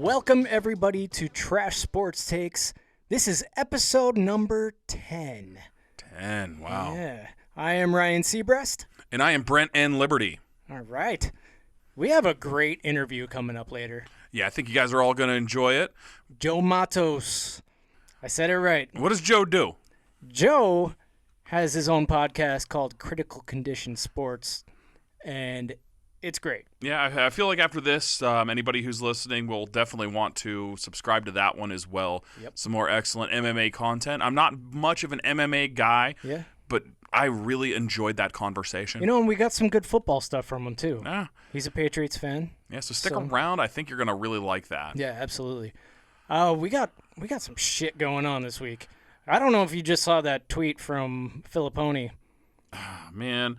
Welcome, everybody, to Trash Sports Takes. This is episode number 10. 10, wow. Yeah. I am Ryan Seabrest. And I am Brent N. Liberty. All right. We have a great interview coming up later. Yeah, I think you guys are all going to enjoy it. Joe Matos. I said it right. What does Joe do? Joe has his own podcast called Critical Condition Sports, and it's great. Yeah, I feel like after this, anybody who's listening will definitely want to subscribe to that one as well. Yep. Some more excellent MMA content. I'm not much of an MMA guy, but I really enjoyed that conversation. You know, and we got some good football stuff from him, too. Yeah. He's a Patriots fan. Yeah, so stick around. I think you're going to really like that. Yeah, absolutely. We got some shit going on this week. I don't know if you just saw that tweet from Filipponi. Man,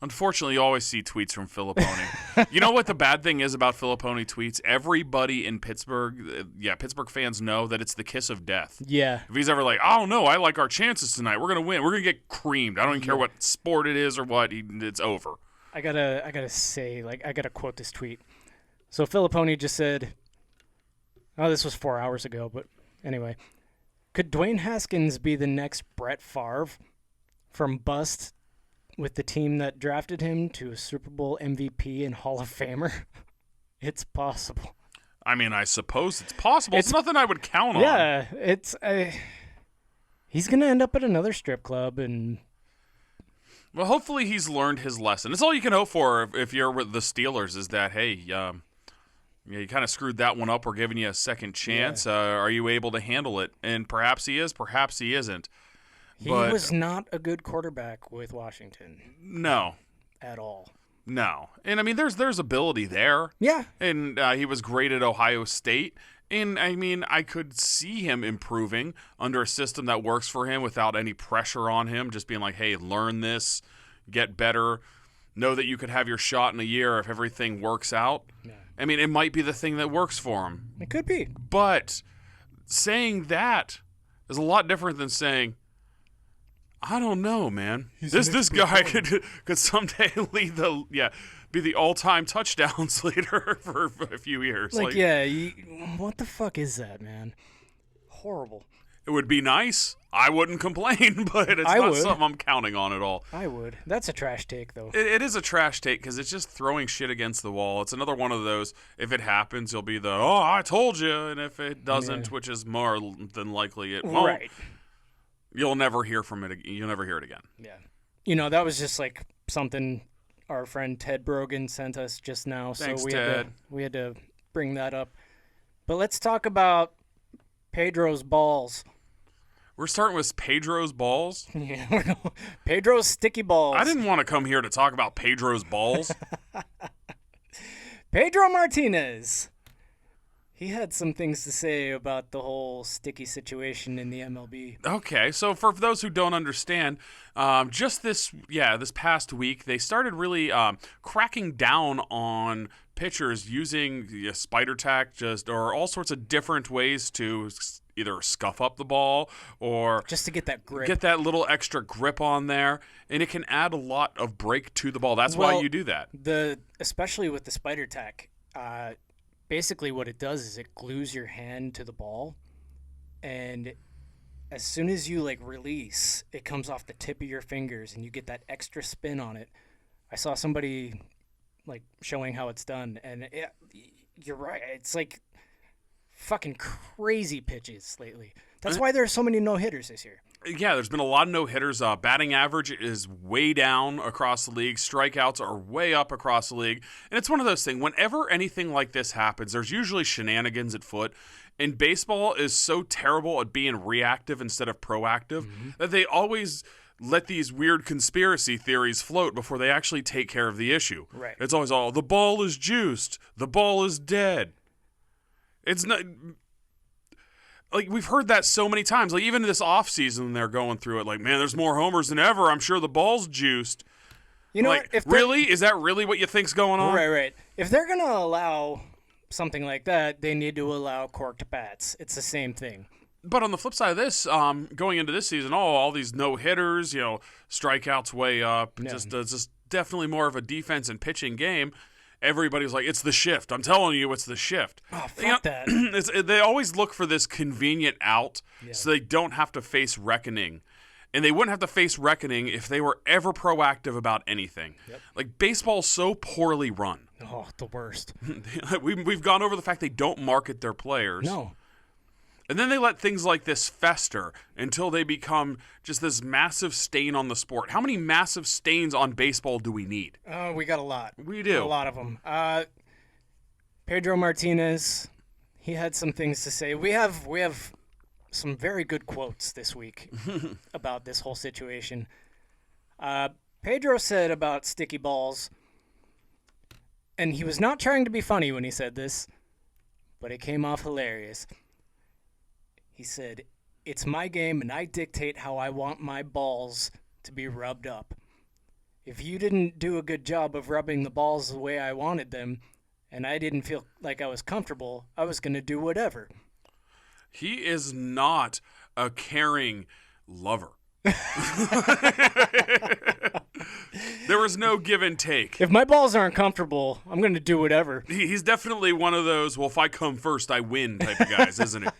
unfortunately, you always see tweets from Filipponi. You know what the bad thing is about Filipponi tweets? Everybody in Pittsburgh, Pittsburgh fans know that it's the kiss of death. Yeah. If he's ever like, oh, no, I like our chances tonight. We're going to win. We're going to get creamed. I don't even care what sport it is or what. It's over. I gotta say, I gotta quote this tweet. So Filipponi just said, this was 4 hours ago, but anyway. Could Dwayne Haskins be the next Brett Favre from bust with the team that drafted him to a Super Bowl MVP and Hall of Famer? It's possible. I mean, I suppose it's possible. It's nothing I would count on. Yeah, he's going to end up at another strip club and... Well, hopefully he's learned his lesson. It's all you can hope for if you're with the Steelers is that, hey, you kind of screwed that one up. We're giving you a second chance. Yeah. Are you able to handle it? And perhaps he is, perhaps he isn't. He was not a good quarterback with Washington. No. At all. No. And, I mean, there's ability there. Yeah. And he was great at Ohio State. And, I mean, I could see him improving under a system that works for him without any pressure on him, just being like, hey, learn this, get better, know that you could have your shot in a year if everything works out. Yeah. I mean, it might be the thing that works for him. It could be. But saying that is a lot different than saying, I don't know, man. This guy could someday be the all-time touchdowns leader for a few years. What the fuck is that, man? Horrible. It would be nice. I wouldn't complain, but it's not something I'm counting on at all. I would. That's a trash take, though. It is a trash take because it's just throwing shit against the wall. It's another one of those, if it happens, you'll be I told you, and if it doesn't, which is more than likely it won't, right. You'll never hear from it. You'll never hear it again. Yeah. That was just like something our friend Ted Brogan sent us just now. Thanks, so Ted. We had to bring that up. But let's talk about Pedro's balls. We're starting with Pedro's balls? Yeah, Pedro's sticky balls. I didn't want to come here to talk about Pedro's balls. Pedro Martinez. He had some things to say about the whole sticky situation in the MLB. Okay, so for those who don't understand, just this past week, they started really cracking down on pitchers using spider tack or all sorts of different ways to either scuff up the ball or just to get that grip. Get that little extra grip on there, and it can add a lot of break to the ball. That's why you do that. Especially with the spider tack, basically what it does is it glues your hand to the ball, and as soon as you release, it comes off the tip of your fingers and you get that extra spin on it. I saw somebody showing how it's done, and you're right. It's fucking crazy pitches lately. That's why there are so many no-hitters this year. Yeah, there's been a lot of no-hitters. Batting average is way down across the league. Strikeouts are way up across the league. And it's one of those things. Whenever anything like this happens, there's usually shenanigans at foot. And baseball is so terrible at being reactive instead of proactive that they always let these weird conspiracy theories float before they actually take care of the issue. Right. It's always the ball is juiced. The ball is dead. It's not... we've heard that so many times. Even this offseason, they're going through it. Man, there's more homers than ever. I'm sure the ball's juiced. You know what? Really? Is that really what you think's going on? Right. If they're going to allow something like that, they need to allow corked bats. It's the same thing. But on the flip side of this, going into this season, all these no-hitters, strikeouts way up, just definitely more of a defense and pitching game. everybody's like, it's the shift. I'm telling you, it's the shift. Oh, fuck that. They always look for this convenient out so they don't have to face reckoning. And they wouldn't have to face reckoning if they were ever proactive about anything. Yep. Like, baseball's so poorly run. Oh, the worst. We've gone over the fact they don't market their players. No. And then they let things like this fester until they become just this massive stain on the sport. How many massive stains on baseball do we need? Oh, we got a lot. We do. A lot of them. Pedro Martinez, he had some things to say. We have some very good quotes this week about this whole situation. Pedro said about sticky balls, and he was not trying to be funny when he said this, but it came off hilarious. He said, "It's my game, and I dictate how I want my balls to be rubbed up. If you didn't do a good job of rubbing the balls the way I wanted them, and I didn't feel like I was comfortable, I was going to do whatever." He is not a caring lover. There was no give and take. If my balls aren't comfortable, I'm going to do whatever. He's definitely one of those, well, if I come first, I win type of guys, isn't he?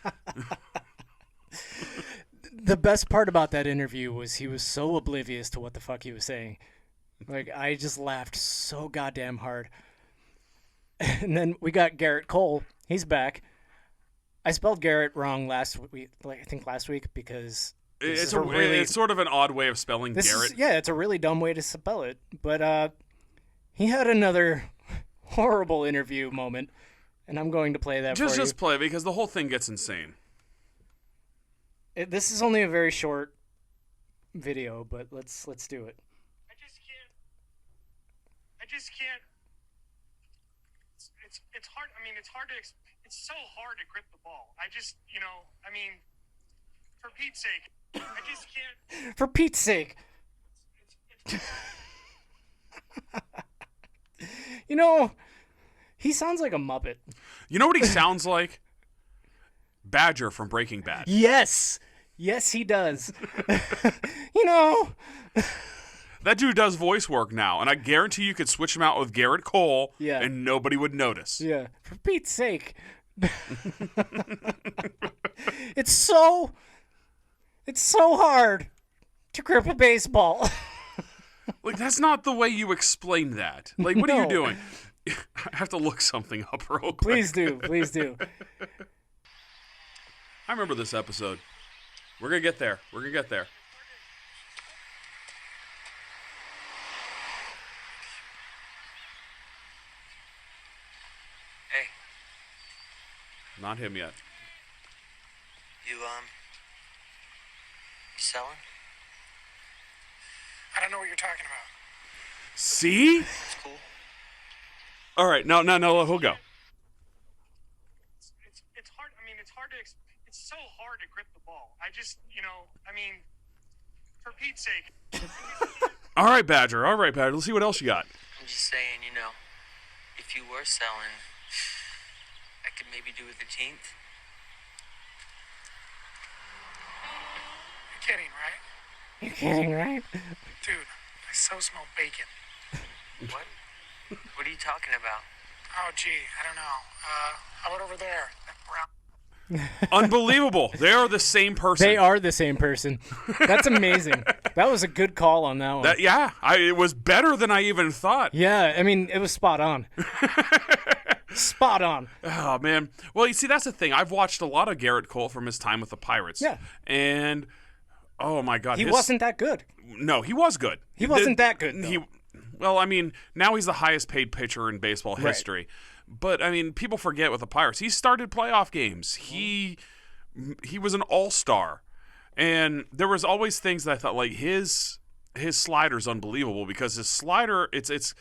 The best part about that interview was he was so oblivious to what the fuck he was saying. Like, I just laughed so goddamn hard. And then we got Gerrit Cole. He's back. I spelled Gerrit wrong last week, because it's sort of an odd way of spelling Gerrit. It's a really dumb way to spell it. But he had another horrible interview moment, and I'm going to play that for you. Just play, because the whole thing gets insane. This is only a very short video, but let's do it. I just can't. It's hard. I mean, it's hard to. It's so hard to grip the ball. For Pete's sake, I just can't. For Pete's sake. He sounds like a Muppet. You know what he sounds like? Badger from Breaking Bad. Yes, he does. That dude does voice work now, and I guarantee you could switch him out with Gerrit Cole, and nobody would notice. Yeah, for Pete's sake. It's so hard to grip a baseball. Like, that's not the way you explain that. Like, what are you doing? I have to look something up real quick. Please do. I remember this episode. We're going to get there. Hey. Not him yet. You selling? I don't know what you're talking about. See? That's cool. All right, no, he'll go. It's hard. I mean, it's hard to. It's so hard to grip the ball. For Pete's sake. All right, Badger. Let's see what else you got. I'm just saying, if you were selling, I could maybe do with the 18th. You're kidding, right? You're kidding, right? Dude, I so smell bacon. What? What are you talking about? Oh, gee, I don't know. How about over there? That brown. Unbelievable. They are the same person. They are the same person. That's amazing. That was a good call on that one. It was better than I even thought. Yeah, I mean, it was spot on. Spot on. Oh, man. Well, you see, that's the thing. I've watched a lot of Gerrit Cole from his time with the Pirates. Yeah. And, oh, my God. He wasn't that good. No, he was good. He wasn't that good, though. Now he's the highest paid pitcher in baseball history. But, people forget with the Pirates. He started playoff games. He was an all-star. And there was always things that I thought, like, his slider's unbelievable, because his slider, it's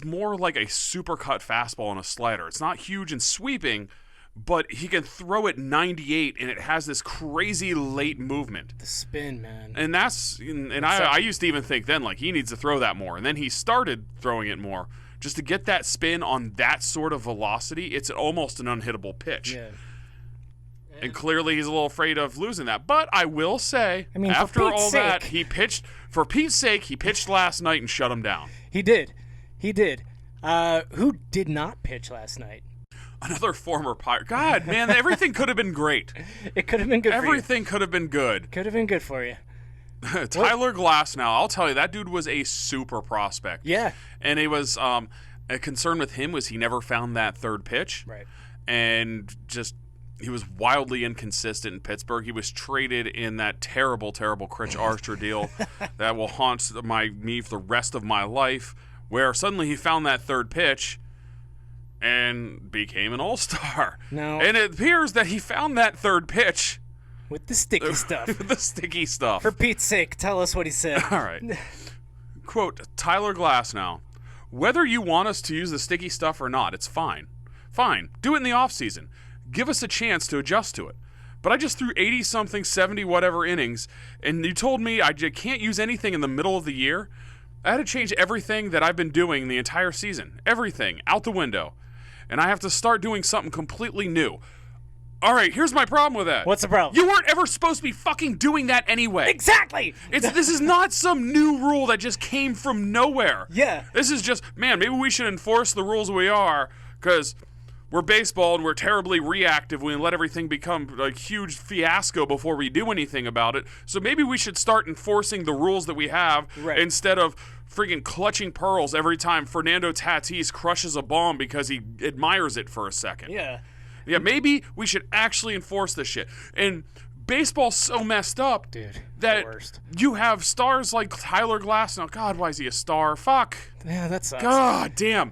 more like a supercut fastball and a slider. It's not huge and sweeping, but he can throw it 98, and it has this crazy late movement. The spin, man. And I used to even think then, like, he needs to throw that more. And then he started throwing it more. Just to get that spin on that sort of velocity, it's almost an unhittable pitch. Yeah. And clearly he's a little afraid of losing that. But I will say, after for Pete's all sake, that, for Pete's sake, he pitched last night and shut him down. He did. Who did not pitch last night? Another former Pirate. God, man, everything could have been great. It could have been good Everything could have been good. Could have been good for you. Tyler Glasnow, I'll tell you, that dude was a super prospect. Yeah. And it was a concern with him was he never found that third pitch. Right. And just he was wildly inconsistent in Pittsburgh. He was traded in that terrible, terrible Critch Archer deal that will haunt me for the rest of my life, where suddenly he found that third pitch and became an all-star. No. And it appears that he found that third pitch with the sticky stuff. With the sticky stuff. For Pete's sake, tell us what he said. All right. Quote, Tyler Glasnow, whether you want us to use the sticky stuff or not, it's fine. Fine. Do it in the offseason. Give us a chance to adjust to it. But I just threw 80-something, 70-whatever innings, and you told me I can't use anything in the middle of the year? I had to change everything that I've been doing the entire season. Everything. Out the window. And I have to start doing something completely new. All right, here's my problem with that. What's the problem? You weren't ever supposed to be fucking doing that anyway. Exactly! This is not some new rule that just came from nowhere. Yeah. This is just, man, maybe we should enforce the rules we are, because we're baseball and we're terribly reactive. We let everything become a huge fiasco before we do anything about it. So maybe we should start enforcing the rules that we have instead of freaking clutching pearls every time Fernando Tatis crushes a bomb because he admires it for a second. Yeah. Yeah, maybe we should actually enforce this shit. And baseball's so messed up, dude, that the worst. You have stars like Tyler Glasnow. God, why is he a star? Fuck. Yeah, that sucks. God damn.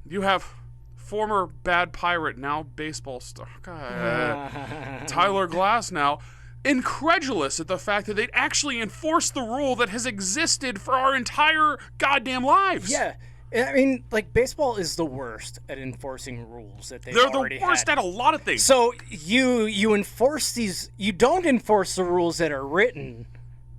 You have former bad Pirate, now baseball star. God. Tyler Glasnow, incredulous at the fact that they'd actually enforce the rule that has existed for our entire goddamn lives. Yeah. I mean, like, baseball is the worst at enforcing rules that they've already had. They're the worst at a lot of things. So you enforce these. You don't enforce the rules that are written,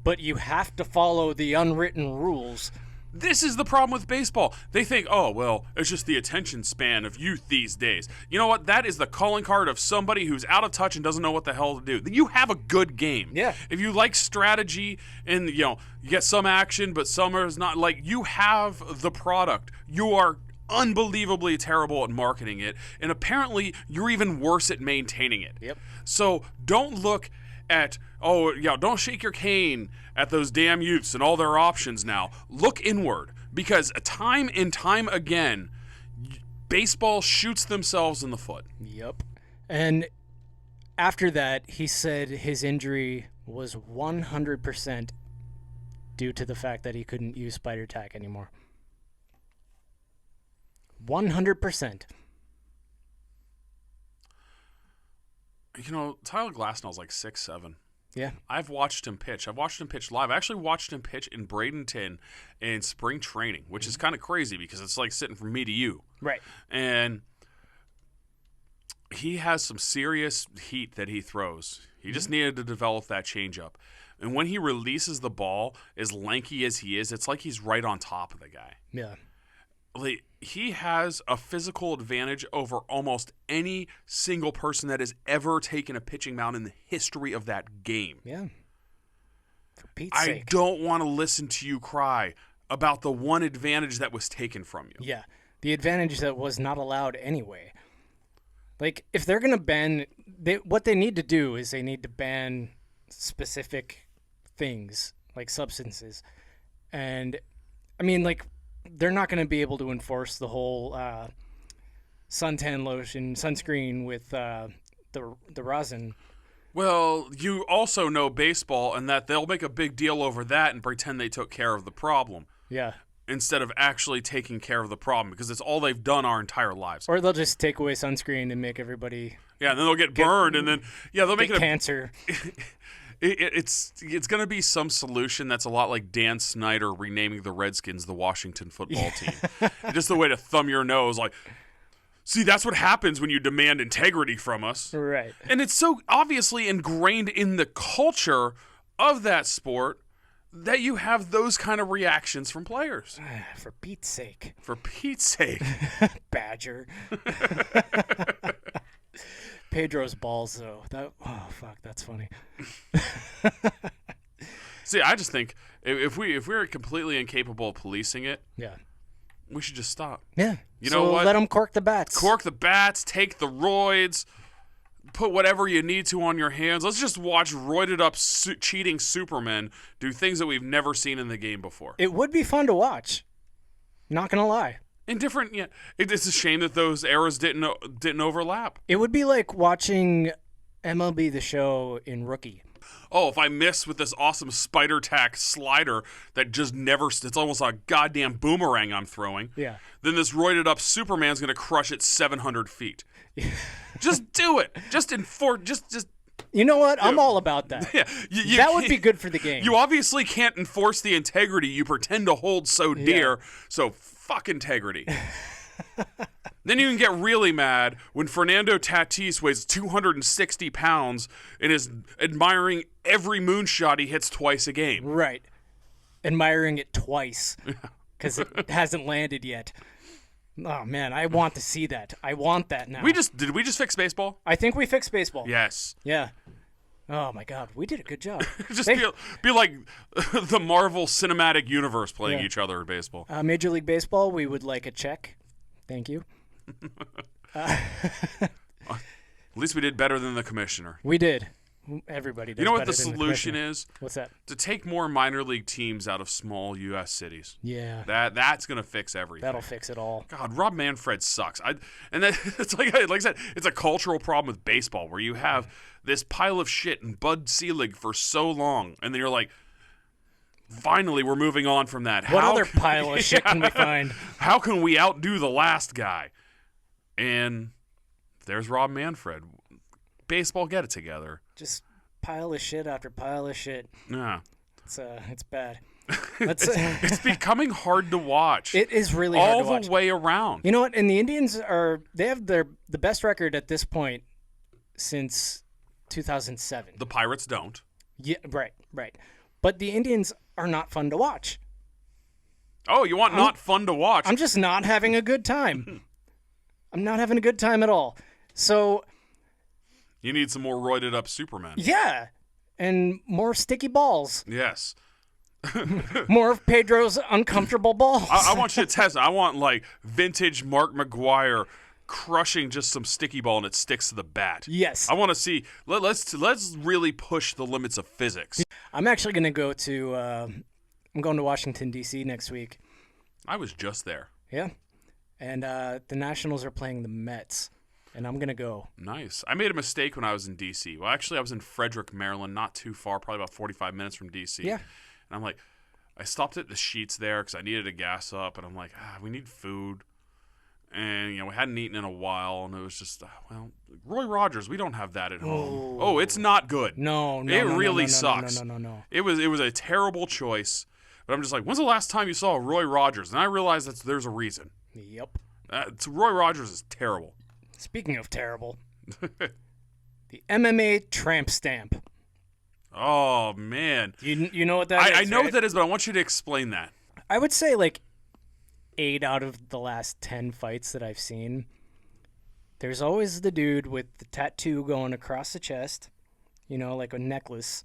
but you have to follow the unwritten rules. This is the problem with baseball. They think, oh, well, it's just the attention span of youth these days. You know what? That is the calling card of somebody who's out of touch and doesn't know what the hell to do. You have a good game. Yeah. If you like strategy and, you get some action, but some is not, like, you have the product. You are unbelievably terrible at marketing it, and apparently you're even worse at maintaining it. Yep. So don't look at, don't shake your cane at those damn youths and all their options now. Look inward, because time and time again, baseball shoots themselves in the foot. Yep. And after that, he said his injury was 100% due to the fact that he couldn't use spider tack anymore. 100%. Tyler Glasnow's like 6'7". Yeah. I've watched him pitch. I've watched him pitch live. I actually watched him pitch in Bradenton in spring training, which is kind of crazy because it's like sitting from me to you. Right. And he has some serious heat that he throws. He just needed to develop that changeup. And when he releases the ball, as lanky as he is, it's like he's right on top of the guy. Yeah. Like, he has a physical advantage over almost any single person that has ever taken a pitching mound in the history of that game. Yeah. For Pete's sake. I don't want to listen to you cry about the one advantage that was taken from you. Yeah. The advantage that was not allowed anyway. Like, if they're going to ban... what they need to do is they need to ban specific things, like substances. And, I mean, like... they're not going to be able to enforce the whole suntan lotion, sunscreen with the rosin. Well, you also know baseball and that they'll make a big deal over that and pretend they took care of the problem. Yeah. Instead of actually taking care of the problem, because it's all they've done our entire lives. Or they'll just take away sunscreen and make everybody... Yeah, and then they'll get burned, and then... Yeah, they'll make it cancer. It's going to be some solution that's a lot like Dan Snyder renaming the Redskins the Washington football team. Just the way to thumb your nose, like, see, that's what happens when you demand integrity from us. Right. And it's so obviously ingrained in the culture of that sport that you have those kind of reactions from players. For Pete's sake. For Pete's sake. Badger. Pedro's balls, though. Fuck, that's funny. See, I just think if we're completely incapable of policing it, yeah, We should just stop. Yeah. You know what? Let them cork the bats. Cork the bats, take the roids, put whatever you need to on your hands. Let's just watch roided up cheating Supermen do things that we've never seen in the game before. It would be fun to watch. Not gonna lie. In different, yeah, it's a shame that those eras didn't overlap. It would be like watching MLB The Show in Rookie. Oh, if I miss with this awesome spider tack slider that just never, it's almost a goddamn boomerang I'm throwing. Yeah. Then this roided up Superman's going to crush it 700 feet. Just do it. Just enforce, just. You know what? I'm all about that. Yeah, that would be good for the game. You obviously can't enforce the integrity you pretend to hold so dear, so fuck integrity. Then you can get really mad when Fernando Tatis weighs 260 pounds and is admiring every moonshot he hits twice a game. Right. Admiring it twice because it hasn't landed yet. Oh, man, I want to see that. I want that now. Did we just fix baseball? I think we fixed baseball. Yes. Yeah. Oh, my God. We did a good job. Just be like the Marvel Cinematic Universe playing each other in baseball. Major League Baseball, we would like a check. Thank you. At least we did better than the commissioner. We did. Everybody did. You know what the solution is? What's that? To take more minor league teams out of small U.S. cities. Yeah. That's going to fix everything. That'll fix it all. God, Rob Manfred sucks. It's like I said, it's a cultural problem with baseball where you have this pile of shit in Bud Selig for so long, and then you're like, finally, we're moving on from that. What other pile of shit can we find? How can we outdo the last guy? And there's Rob Manfred. Baseball, get it together. Just pile of shit after pile of shit. Yeah. It's bad. It's becoming hard to watch. It is really hard to watch. All the way around. You know what? And the Indians they have the best record at this point since 2007. The Pirates don't. Yeah, right. But the Indians are not fun to watch. Oh, you want not fun to watch? I'm just not having a good time. I'm not having a good time at all. So you need some more roided up Supermen. Yeah. And more sticky balls. Yes. More of Pedro's uncomfortable balls. I want you to test it. I want like vintage Mark McGuire crushing just some sticky ball and it sticks to the bat. Yes. I want to see. Let's really push the limits of physics. I'm actually going to go to I'm going to Washington D.C. next week. I was just there. Yeah. And the Nationals are playing the Mets. And I'm going to go. Nice. I made a mistake when I was in D.C. Well, actually, I was in Frederick, Maryland, not too far, probably about 45 minutes from D.C. Yeah. And I'm like, I stopped at the Sheets there because I needed to gas up. And I'm like, we need food. And, we hadn't eaten in a while. And it was just, Roy Rogers, we don't have that at home. Oh, it's not good. No. It really sucks. No. It was a terrible choice. But I'm just like, when's the last time you saw Roy Rogers? And I realized there's a reason. Yep. Roy Rogers is terrible. Speaking of terrible, the MMA Tramp Stamp. Oh, man. You know what that is, I know right? what that is, but I want you to explain that. I would say like 8 out of the last 10 fights that I've seen, there's always the dude with the tattoo going across the chest, like a necklace.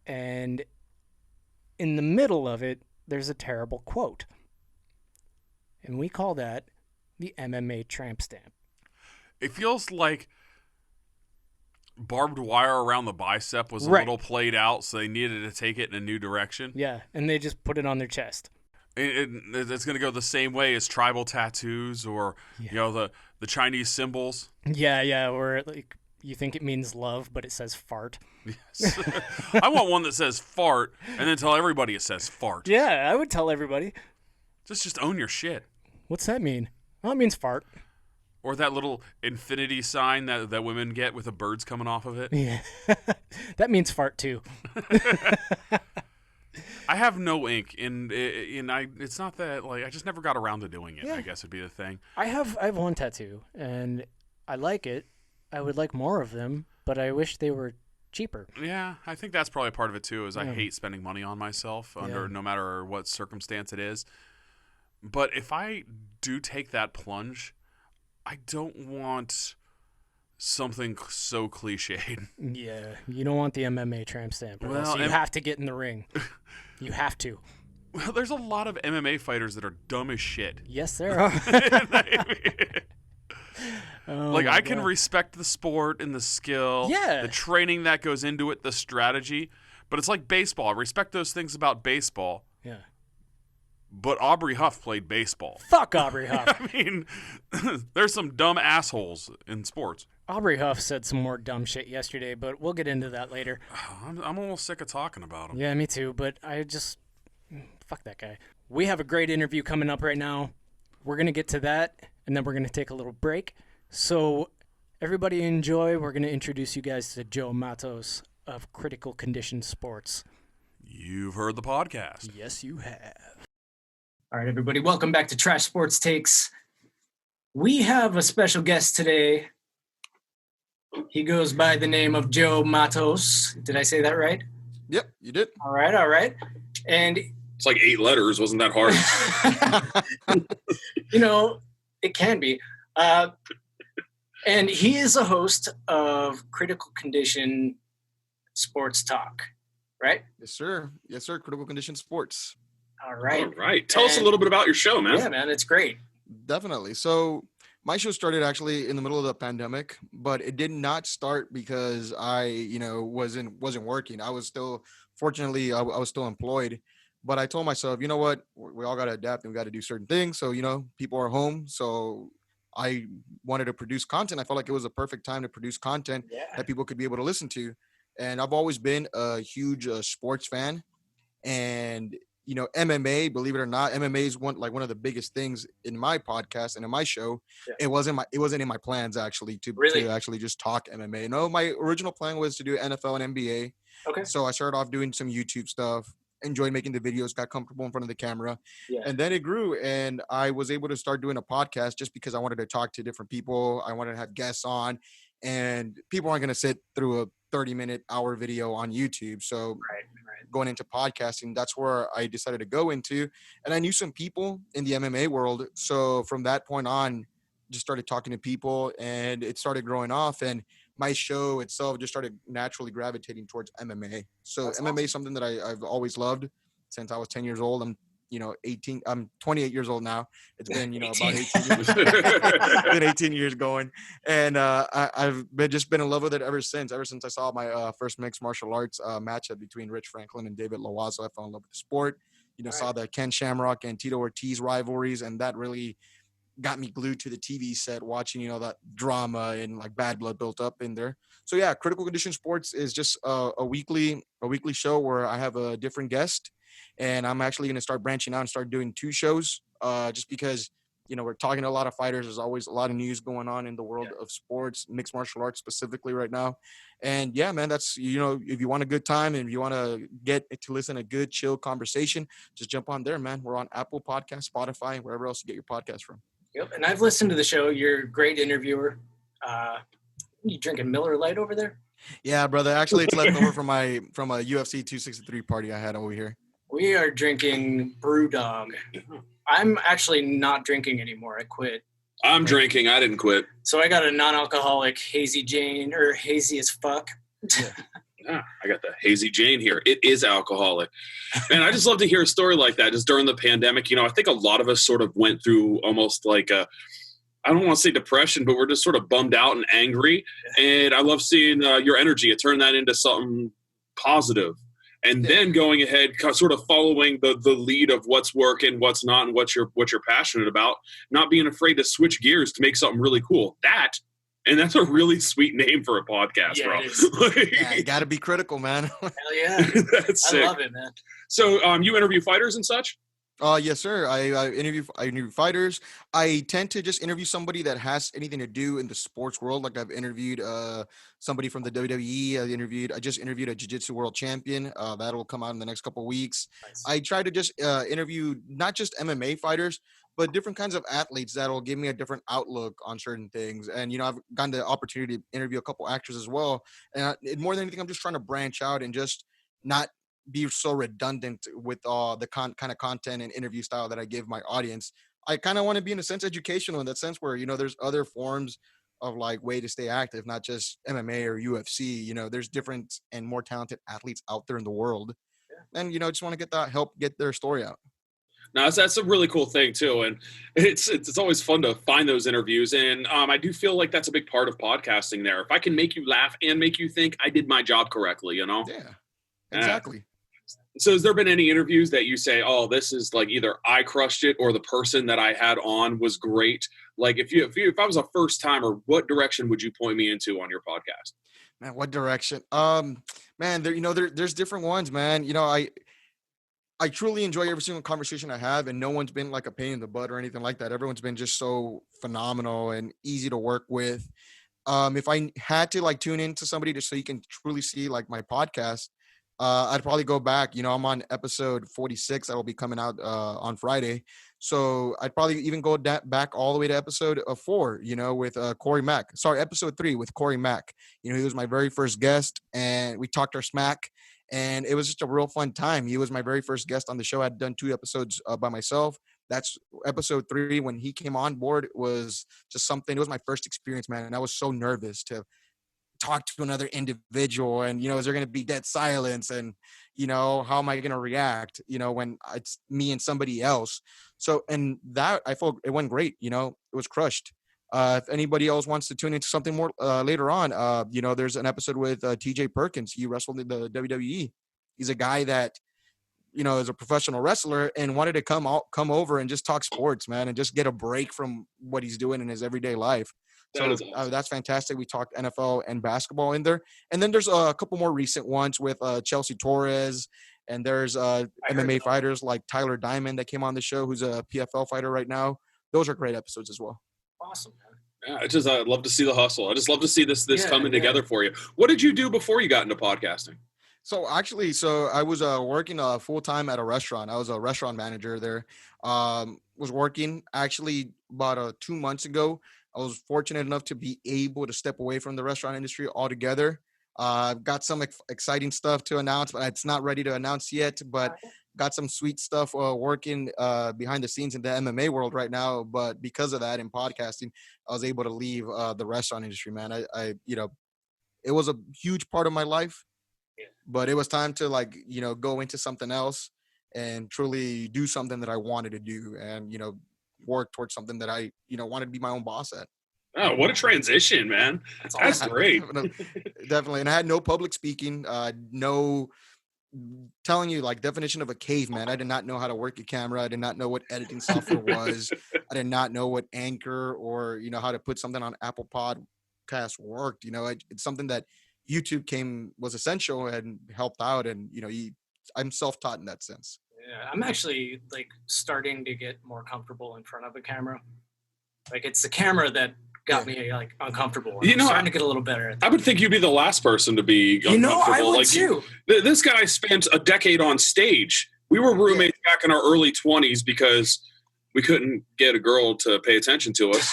And in the middle of it, there's a terrible quote. And we call that the MMA Tramp Stamp. It feels like barbed wire around the bicep was a little played out, so they needed to take it in a new direction. Yeah, and they just put it on their chest. It's going to go the same way as tribal tattoos or, the Chinese symbols. Yeah, where like you think it means love, but it says fart. Yes. I want one that says fart and then tell everybody it says fart. Yeah, I would tell everybody. Just own your shit. What's that mean? Well, it means fart. Or that little infinity sign that women get with the birds coming off of it. Yeah. That means fart too. I have no ink, and it's not that, like, I just never got around to doing it, I guess would be the thing. I have one tattoo, and I like it. I would like more of them, but I wish they were cheaper. Yeah, I think that's probably part of it too, is I hate spending money on myself no matter what circumstance it is. But if I do take that plunge, I don't want something so cliched. Yeah, you don't want the MMA Tramp Stamp. Well, you have to get in the ring. You have to. Well, there's a lot of MMA fighters that are dumb as shit. Yes, there are. Oh Like, my I can God. respect the sport and the skill, Yeah. the training that goes into it, the strategy, but it's like baseball. I respect those things about baseball, Yeah. but Aubrey Huff played baseball. Fuck Aubrey Huff. I mean, there's some dumb assholes in sports. Aubrey Huff said some more dumb shit yesterday, but we'll get into that later. I'm almost sick of talking about him. Yeah, me too, but I just... Fuck that guy. We have a great interview coming up right now. We're going to get to that, and then we're going to take a little break. So, everybody enjoy. We're going to introduce you guys to Joe Matos of Critical Condition Sports. You've heard the podcast. Yes, you have. All right, everybody, welcome back to Trash Sports Takes. We have a special guest today. He goes by the name of Joe Matos. Did I say that right? Yep, you did. All right. And, It's like 8 letters. Wasn't that hard? it can be. And he is a host of Critical Condition Sports Talk, right? Yes, sir. Critical Condition Sports. All right. All right. Tell us a little bit about your show, man. Yeah, man, it's great. Definitely. So my show started actually in the middle of the pandemic, but it did not start because I, wasn't working. I was still, fortunately, I was still employed. But I told myself, you know what, we all got to adapt and we got to do certain things. So, people are home. So I wanted to produce content. I felt like it was a perfect time to produce content that people could be able to listen to. And I've always been a huge sports fan. And, MMA, believe it or not, MMA is one of the biggest things in my podcast and in my show. Yeah. It wasn't in my plans actually to actually just talk MMA. No, my original plan was to do NFL and NBA. Okay. So I started off doing some YouTube stuff. Enjoyed making the videos, got comfortable in front of the camera. Yeah. And then it grew and I was able to start doing a podcast just because I wanted to talk to different people. I wanted to have guests on and people aren't going to sit through a 30-minute hour video on YouTube. So going into podcasting, that's where I decided to go into. And I knew some people in the MMA world. So from that point on, just started talking to people and it started growing off. And my show itself just started naturally gravitating towards MMA. So that's MMA is something that I've always loved since I was 10 years old. I'm 28 years old now. It's been, about 18 years. It's been 18 years going. And I've been in love with it ever since I saw my first mixed martial arts matchup between Rich Franklin and David Loazo. I fell in love with the sport, saw the Ken Shamrock and Tito Ortiz rivalries. And that really got me glued to the TV set watching, that drama and like bad blood built up in there. So yeah, Critical Condition Sports is just a weekly show where I have a different guest. And I'm actually going to start branching out and start doing 2 shows just because, we're talking to a lot of fighters. There's always a lot of news going on in the world of sports, mixed martial arts specifically right now. And yeah, man, that's, if you want a good time and if you want to get to listen to a good, chill conversation, just jump on there, man. We're on Apple Podcasts, Spotify, wherever else you get your podcast from. Yep. And I've listened to the show. You're a great interviewer. You drinking Miller Lite over there? Yeah, brother. Actually, it's left over from a UFC 263 party I had over here. We are drinking Brewdog. I'm actually not drinking anymore. I quit. I'm drinking. I didn't quit. So I got a non-alcoholic Hazy Jane, or hazy as fuck. Yeah, I got the Hazy Jane here. It is alcoholic. And I just love to hear a story like that just during the pandemic. I think a lot of us sort of went through almost like I don't want to say depression, but we're just sort of bummed out and angry. And I love seeing your energy. It turned that into something positive. And then going ahead, sort of following the lead of what's working, what's not, and what you're passionate about, not being afraid to switch gears to make something really cool. And that's a really sweet name for a podcast, bro. You got to be critical, man. Hell yeah. That's sick. I love it, man. So you interview fighters and such? Yes, sir. I interview fighters. I tend to just interview somebody that has anything to do in the sports world. Like I've interviewed somebody from the WWE. I just interviewed a jiu-jitsu world champion. That'll come out in the next couple of weeks. Nice. I try to just interview not just MMA fighters, but different kinds of athletes that'll give me a different outlook on certain things. And, I've gotten the opportunity to interview a couple actors as well. And more than anything, I'm just trying to branch out and just not be so redundant with the kind of content and interview style that I give my audience. I kind of want to be in a sense educational in that sense where, there's other forms of like way to stay active, not just MMA or UFC. There's different and more talented athletes out there in the world. and just want to get their story out. No, that's a really cool thing too, and it's always fun to find those interviews. And I do feel like that's a big part of podcasting. There, if I can make you laugh and make you think, I did my job correctly. Yeah, exactly. So, has there been any interviews that you say, "Oh, this is like either I crushed it or the person that I had on was great"? Like, if I was a first timer, what direction would you point me into on your podcast? Man, what direction? Man, there's different ones, man. I truly enjoy every single conversation I have, and no one's been like a pain in the butt or anything like that. Everyone's been just so phenomenal and easy to work with. If I had to like tune into somebody just so you can truly see like my podcast, I'd probably go back. I'm on episode 46 that will be coming out on Friday. So I'd probably even go back all the way to episode 4, with Corey Mack. Sorry, episode 3 with Corey Mack. He was my very first guest, and we talked our smack. And it was just a real fun time. He was my very first guest on the show. I'd done 2 episodes by myself. That's episode 3. When he came on board, was just something. It was my first experience, man. And I was so nervous to talk to another individual. And, is there going to be dead silence? And, how am I going to react, when it's me and somebody else? So, and that, I felt it went great. It was crushed. If anybody else wants to tune into something more later on, there's an episode with TJ Perkins. He wrestled in the WWE. He's a guy that, is a professional wrestler and wanted to come over and just talk sports, man, and just get a break from what he's doing in his everyday life. That's fantastic. We talked NFL and basketball in there. And then there's a couple more recent ones with Chelsea Torres, and there's MMA fighters like Tyler Diamond that came on the show, who's a PFL fighter right now. Those are great episodes as well. Awesome, man. Yeah, I'd love to see the hustle. I just love to see this coming together for you. What did you do before you got into podcasting? So actually, I was working full time at a restaurant. I was a restaurant manager there. Was working actually about 2 months ago. I was fortunate enough to be able to step away from the restaurant industry altogether. Got some exciting stuff to announce, but it's not ready to announce yet. But got some sweet stuff working behind the scenes in the MMA world right now. But because of that in podcasting, I was able to leave the restaurant industry, man. It was a huge part of my life, but it was time to go into something else and truly do something that I wanted to do, and, work towards something that I, wanted to be my own boss at. Oh, what a transition, man. That's great. Definitely. And I had no public speaking, no telling you definition of a caveman. I did not know how to work a camera. I did not know what editing software was. I did not know what Anchor or, how to put something on Apple Podcast worked. It's something that YouTube was essential and helped out. And, I'm self-taught in that sense. Yeah, I'm actually starting to get more comfortable in front of a camera. It's the camera that got me uncomfortable. I'm starting to get a little better at that. I would think you'd be the last person to be uncomfortable. I would too. This guy spent a decade on stage. We were roommates back in our early 20s because we couldn't get a girl to pay attention to us.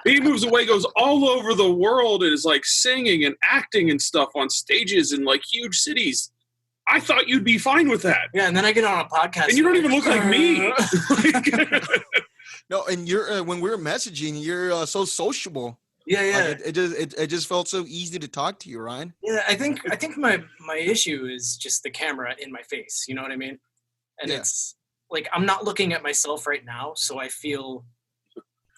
He moves away, goes all over the world, and is singing and acting and stuff on stages in huge cities. I thought you'd be fine with that. Yeah, and then I get on a podcast. And you don't even look like me. No, and you're when we were messaging, you're so sociable. Yeah. It just felt so easy to talk to you, Ryan. Yeah, I think my issue is just the camera in my face. You know what I mean? And it's I'm not looking at myself right now, so I feel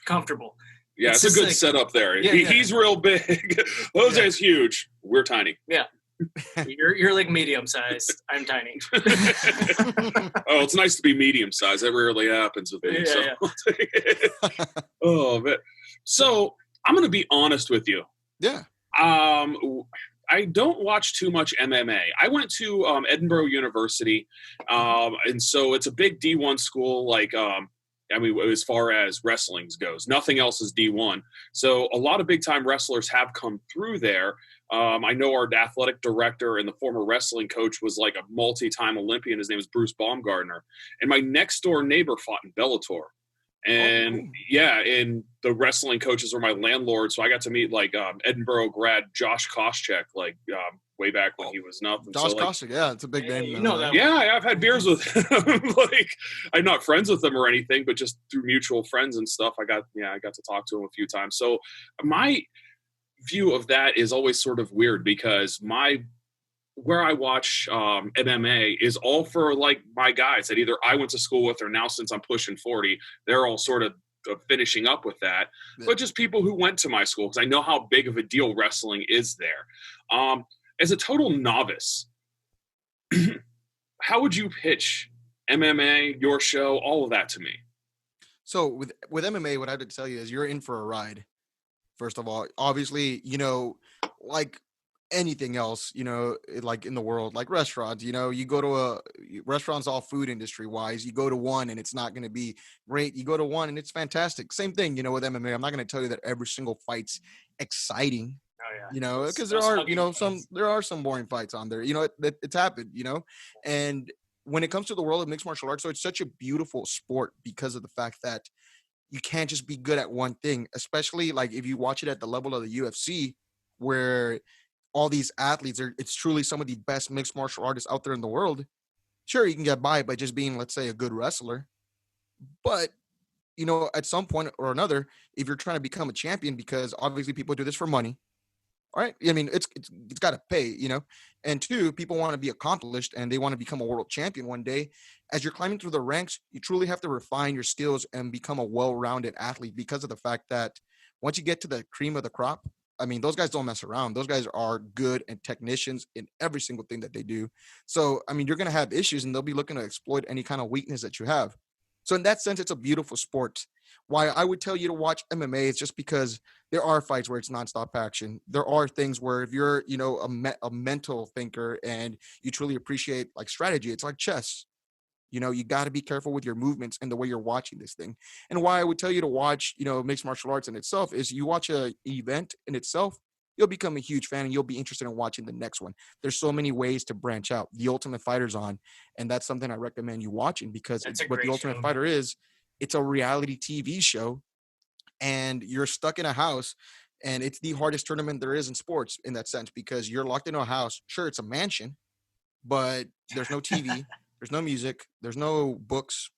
comfortable. Yeah, it's a good setup there. He's real big. Jose's huge. We're tiny. Yeah. You're medium sized. I'm tiny. Oh, it's nice to be medium sized. That rarely happens with me. Oh, man. So I'm going to be honest with you. Yeah. I don't watch too much MMA. I went to Edinburgh University, and so it's a big D1 school. As far as wrestling goes, nothing else is D1. So a lot of big time wrestlers have come through there. I know our athletic director and the former wrestling coach was a multi-time Olympian. His name is Bruce Baumgartner. And my next door neighbor fought in Bellator. And and the wrestling coaches were my landlord. So I got to meet Edinburgh grad Josh Koscheck, way back when he was nothing. Josh Koscheck, yeah, it's a big name. You know that. Yeah, I've had beers with him. I'm not friends with him or anything, but just through mutual friends and stuff, I got to talk to him a few times. So my view of that is always sort of weird because where I watch MMA is all for like my guys that either I went to school with or now since I'm pushing 40, they're all sort of finishing up with that. Yeah. But just people who went to my school because I know how big of a deal wrestling is there. As a total novice, how would you pitch MMA, your show, all of that to me? So with MMA, what I have to tell you is you're in for a ride. First of all, obviously, like anything else, like in the world, like restaurants, you go to restaurants, all food industry wise, you go to one and it's not going to be great. You go to one and it's fantastic. Same thing, with MMA. I'm not going to tell you that every single fight's exciting, Oh yeah. because Those there are, hugging there are some boring fights on there, it's happened, and when it comes to the world of mixed martial arts, so it's such a beautiful sport because of the fact that you can't just be good at one thing, especially like if you watch it at the level of the UFC, where all these athletes it's truly some of the best mixed martial artists out there in the world. Sure, you can get by just being, let's say, a good wrestler. But, at some point or another, if you're trying to become a champion, because obviously people do this for money, right? I mean, it's got to pay, and two, people want to be accomplished and they want to become a world champion one day. As you're climbing through the ranks, you truly have to refine your skills and become a well-rounded athlete because of the fact that once you get to the cream of the crop, I mean, those guys don't mess around. Those guys are good and technicians in every single thing that they do. So, I mean, you're going to have issues and they'll be looking to exploit any kind of weakness that you have. So in that sense, it's a beautiful sport. Why I would tell you to watch MMA is just because there are fights where it's nonstop action. There are things where if you're, a mental thinker and you truly appreciate like strategy, it's like chess. You got to be careful with your movements and the way you're watching this thing. And why I would tell you to watch, mixed martial arts in itself is you watch a event in itself, you'll become a huge fan and you'll be interested in watching the next one. There's so many ways to branch out. The Ultimate Fighter's on, and that's something I recommend you watching because That's a what the great Ultimate show, Fighter man. is, it's a reality TV show and you're stuck in a house. And it's the hardest tournament there is in sports in that sense because you're locked into a house. Sure, it's a mansion, but there's no TV, there's no music, there's no books,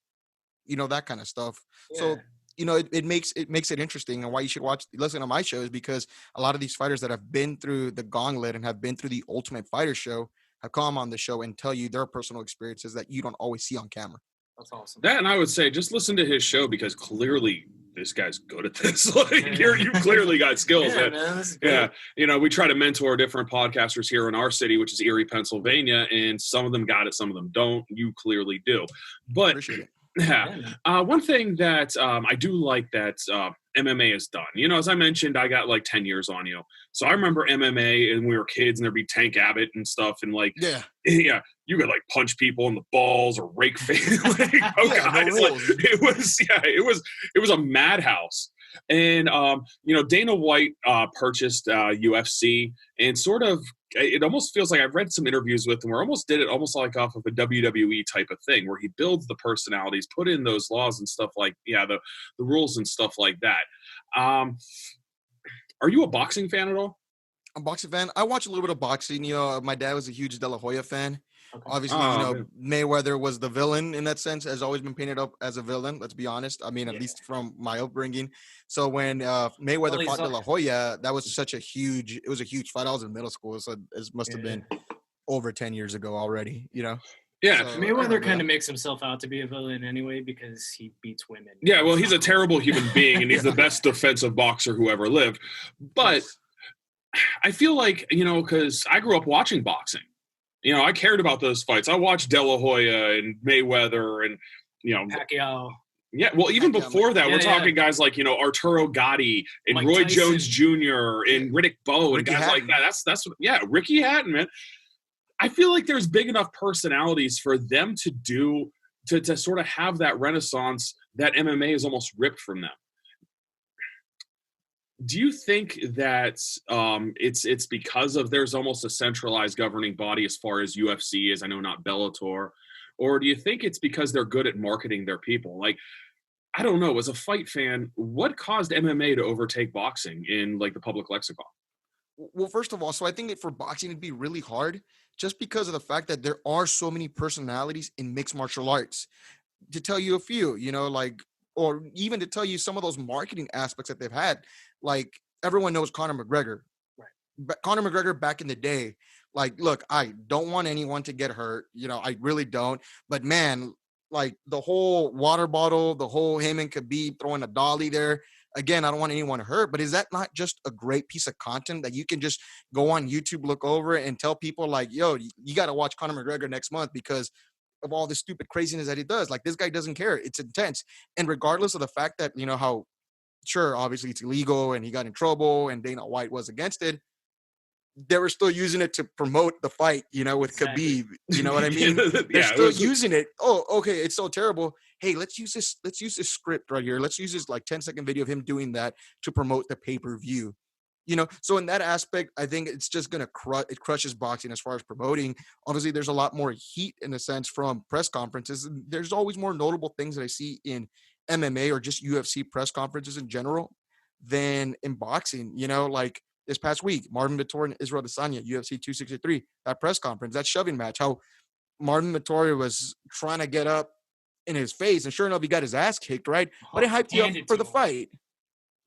that kind of stuff. So, it makes it interesting, and why you should listen to my show is because a lot of these fighters that have been through the gauntlet and have been through the Ultimate Fighter show have come on the show and tell you their personal experiences that you don't always see on camera. That's awesome. That, and I would say just listen to his show because clearly this guy's good at this. Like you clearly got skills. Yeah, man, this is great. Yeah. We try to mentor different podcasters here in our city, which is Erie, Pennsylvania, and some of them got it, some of them don't. You clearly do. But Appreciate it. yeah, one thing that I do like that MMA has done, as I mentioned, I got like 10 years on you. So I remember MMA and we were kids and there'd be Tank Abbott and stuff. And like, yeah, you could like punch people in the balls or rake face. Like, guys, no like, it was a madhouse. And, Dana White purchased UFC and sort of, it almost feels like I've read some interviews with him where almost did it almost like off of a WWE type of thing where he builds the personalities, put in those laws and stuff like, the rules and stuff like that. Are you a boxing fan at all? I'm a boxing fan. I watch a little bit of boxing. My dad was a huge De La Hoya fan. Okay. Obviously, Mayweather was the villain in that sense, has always been painted up as a villain. Let's be honest. I mean, at least from my upbringing. So when Mayweather fought De La Hoya, that was a huge fight. I was in middle school, so it must have been over 10 years ago already, Yeah. So, Mayweather kind of makes himself out to be a villain anyway because he beats women. Yeah, well, he's a terrible human being, and he's the best defensive boxer who ever lived. But I feel like, because I grew up watching boxing. I cared about those fights. I watched De La Hoya and Mayweather and, Pacquiao. Yeah, well, even before that, we're talking guys like, Arturo Gotti and Mike Roy Tyson. Jones Jr. and Riddick Bowe and Ricky guys Hatton. like that. Ricky Hatton, man. I feel like there's big enough personalities for them to sort of have that renaissance that MMA is almost ripped from them. Do you think that it's because of there's almost a centralized governing body as far as UFC is? I know not Bellator. Or do you think it's because they're good at marketing their people? Like, I don't know. As a fight fan, what caused MMA to overtake boxing in like the public lexicon? Well, first of all, so I think that for boxing, it'd be really hard just because of the fact that there are so many personalities in mixed martial arts. To tell you a few, or even to tell you some of those marketing aspects that they've had, like everyone knows Conor McGregor. Right. But Conor McGregor back in the day Like, look, I don't want anyone to get hurt. You know, I really don't. But man, like the whole water bottle, the whole him and Khabib throwing a dolly there. Again, I don't want anyone hurt, but is that not just a great piece of content that you can just go on YouTube, look over it, and tell people like, yo, you got to watch Conor McGregor next month because of all this stupid craziness that he does. Like, this guy doesn't care. It's intense. And regardless of the fact that, you know, how sure, obviously it's illegal and he got in trouble and Dana White was against it, they were still using it to promote the fight, you know, with Exactly. Khabib. You know what I mean? Yeah, They're it still was- using it. Oh, okay, it's so terrible. Hey, let's use this script right here. Let's use this like 10-second video of him doing that to promote the pay-per-view. You know, so in that aspect, I think it's just gonna it crushes boxing as far as promoting. Obviously, there's a lot more heat in a sense from press conferences. There's always more notable things that I see in MMA or just UFC press conferences in general than in boxing. You know, like this past week, Marvin Vettori and Israel Adesanya, UFC 263, that press conference, that shoving match, how Marvin Vettori was trying to get up in his face, and sure enough, he got his ass kicked, right? But it hyped you up Handed for to the him. fight.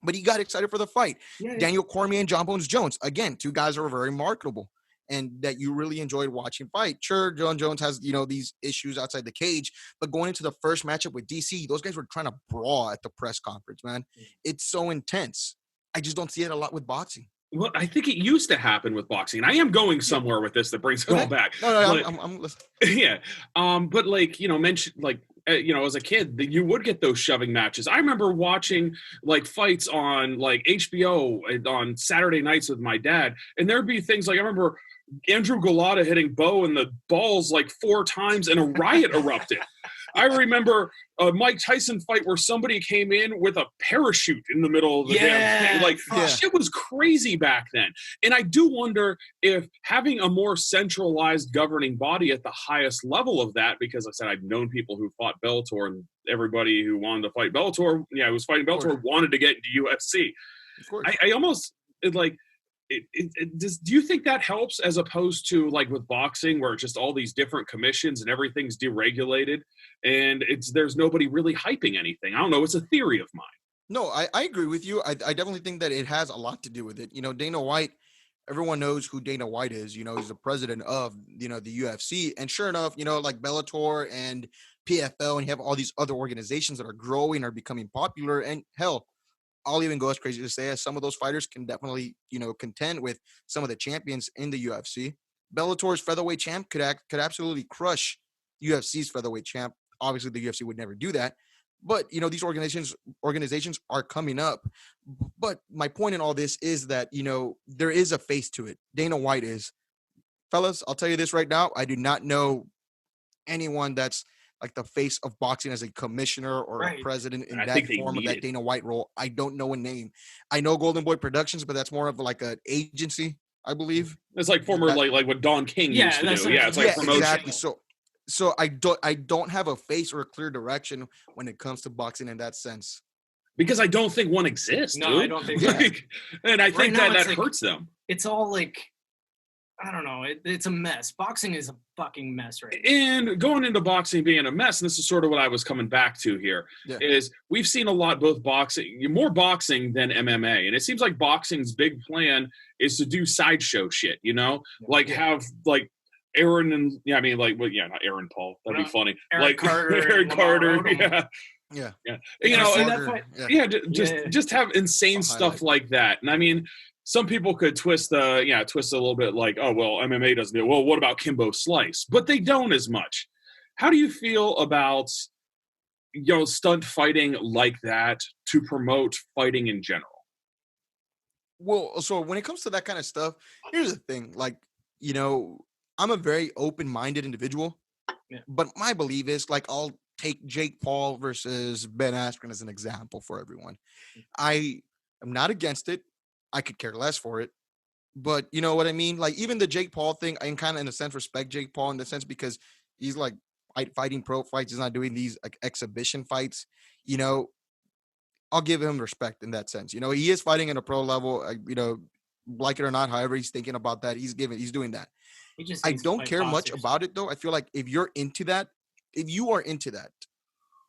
But he got excited for the fight. Yeah. Daniel Cormier and John Bones Jones, again, two guys that were very marketable and that you really enjoyed watching fight. Sure, John Jones has, you know, these issues outside the cage, but going into the first matchup with DC, those guys were trying to brawl at the press conference, man. It's so intense. I just don't see it a lot with boxing. Well, I think it used to happen with boxing. I am going somewhere with this that brings it all back. No, But- I'm listening. Yeah. But like, you know, as a kid, you would get those shoving matches. I remember watching like fights on like HBO on Saturday nights with my dad, and there'd be things like I remember Andrew Golota hitting Bo in the balls like 4 times, and a riot erupted. I remember a Mike Tyson fight where somebody came in with a parachute in the middle of the damn thing. Like, Yeah. shit was crazy back then. And I do wonder if having a more centralized governing body at the highest level of that, because I said I've known people who fought Bellator, and everybody who wanted to fight Bellator, who was fighting Bellator, wanted to get into UFC. Of course. I almost like do you think that helps as opposed to like with boxing where it's just all these different commissions and everything's deregulated and there's nobody really hyping anything? I don't know. It's a theory of mine. No, I agree with you. I definitely think that it has a lot to do with it. You know, Dana White, everyone knows who Dana White is. You know, he's the president of, you know, the UFC. And sure enough, you know, like Bellator and PFL, and you have all these other organizations that are growing, are becoming popular. And hell, I'll even go as crazy to say as some of those fighters can definitely, you know, contend with some of the champions in the UFC. Bellator's featherweight champ could absolutely crush UFC's featherweight champ. Obviously, the UFC would never do that. But, you know, these organizations are coming up. But my point in all this is that, you know, there is a face to it. Dana White is. Fellas, I'll tell you this right now. I do not know anyone that's like the face of boxing as a commissioner or a president in that form of that Dana White role. I don't know a name. I know Golden Boy Productions, but that's more of like an agency, I believe. It's like former like what Don King used to do. Yeah, it's like promotion. Exactly. So I don't have a face or a clear direction when it comes to boxing in that sense. Because I don't think one exists. No, dude. I don't think and I think now that it's hurts them. It's all like, I don't know. It's a mess. Boxing is a fucking mess right now. And going into boxing being a mess, and this is sort of what I was coming back to here, is we've seen a lot, both boxing, more boxing than MMA. And it seems like boxing's big plan is to do sideshow shit, you know? Like have like Aaron and, not Aaron Paul. That'd be funny. Eric Carter. Aaron Carter. Odem. Yeah. You know, Carter, just have insane stuff like that. And I mean, some people could twist it a little bit like, oh, well, MMA doesn't do it. Well, what about Kimbo Slice? But they don't as much. How do you feel about, you know, stunt fighting like that to promote fighting in general? Well, so when it comes to that kind of stuff, here's the thing. Like, you know, I'm a very open-minded individual, but my belief is like, I'll take Jake Paul versus Ben Askren as an example for everyone. I am not against it. I could care less for it, but you know what I mean? Like even the Jake Paul thing, I can kind of in a sense respect Jake Paul in the sense because he's like fighting pro fights. He's not doing these like exhibition fights. You know, I'll give him respect in that sense. You know, he is fighting at a pro level, you know, like it or not, however he's thinking about that, he's doing that. I don't care much about it though. I feel like if you're into that, if you are into that,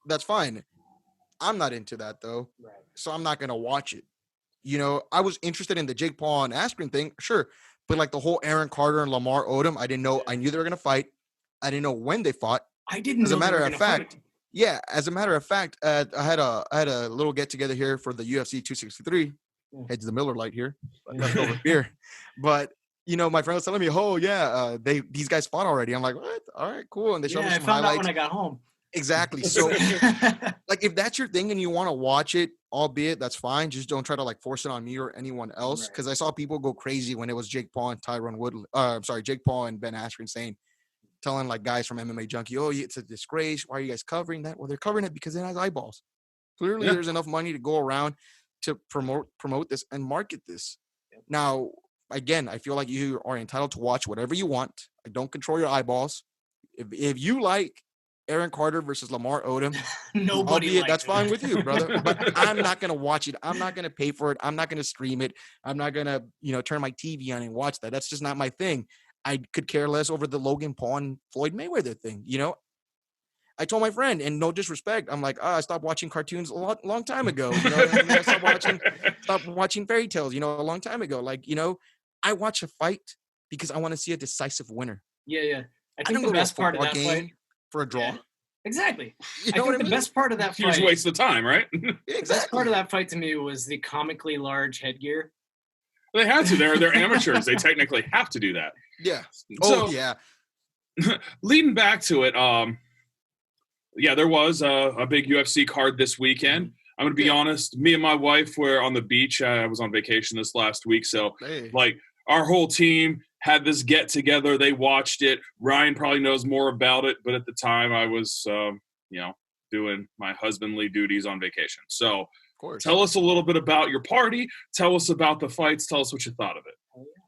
that's fine. I'm not into that though. Right. So I'm not going to watch it. You know, I was interested in the Jake Paul and Askren thing, sure, But like the whole Aaron Carter and Lamar Odem, I didn't know. I knew they were gonna fight. I didn't know when they fought. I didn't As a know they matter were of gonna fact, fight. yeah. As a matter of fact, I had a little get together here for the UFC 263. Heads the Miller Lite here, leftover beer. But my friend was telling me, "Oh yeah, these guys fought already." I'm like, "What? All right, cool." And they showed me I some found out highlights. when I got home. Exactly. So, like, if that's your thing and you want to watch it, albeit that's fine. Just don't try to like force it on me or anyone else. Right. Because I saw people go crazy when it was Jake Paul and Tyron Woodley. Jake Paul and Ben Askren telling like guys from MMA Junkie, "Oh, it's a disgrace. Why are you guys covering that?" Well, they're covering it because it has eyeballs. Clearly, there's enough money to go around to promote this and market this. Now, again, I feel like you are entitled to watch whatever you want. I don't control your eyeballs. If you like Aaron Carter versus Lamar Odem, that's fine with you, brother. But I'm not gonna watch it. I'm not gonna pay for it. I'm not gonna stream it. I'm not gonna, turn my TV on and watch that. That's just not my thing. I could care less over the Logan Paul and Floyd Mayweather thing. I told my friend, and no disrespect, I'm like, I stopped watching cartoons a long time ago. I stopped watching fairy tales, a long time ago. Like, I watch a fight because I want to see a decisive winner. Yeah. I don't think go the to a best part of football that game fight for a draw. Yeah, exactly. You I know think what I the mean? best part of that Huge fight. waste of time, right? Exactly. The best part of that fight to me was the comically large headgear. They had to. They're amateurs. They technically have to do that. Yeah. So, yeah. Leading back to it, there was a big UFC card this weekend. I'm going to be honest. Me and my wife were on the beach. I was on vacation this last week. So, our whole team had this get together. They watched it. Ryan probably knows more about it. But at the time, I was, doing my husbandly duties on vacation. So, tell us a little bit about your party. Tell us about the fights. Tell us what you thought of it.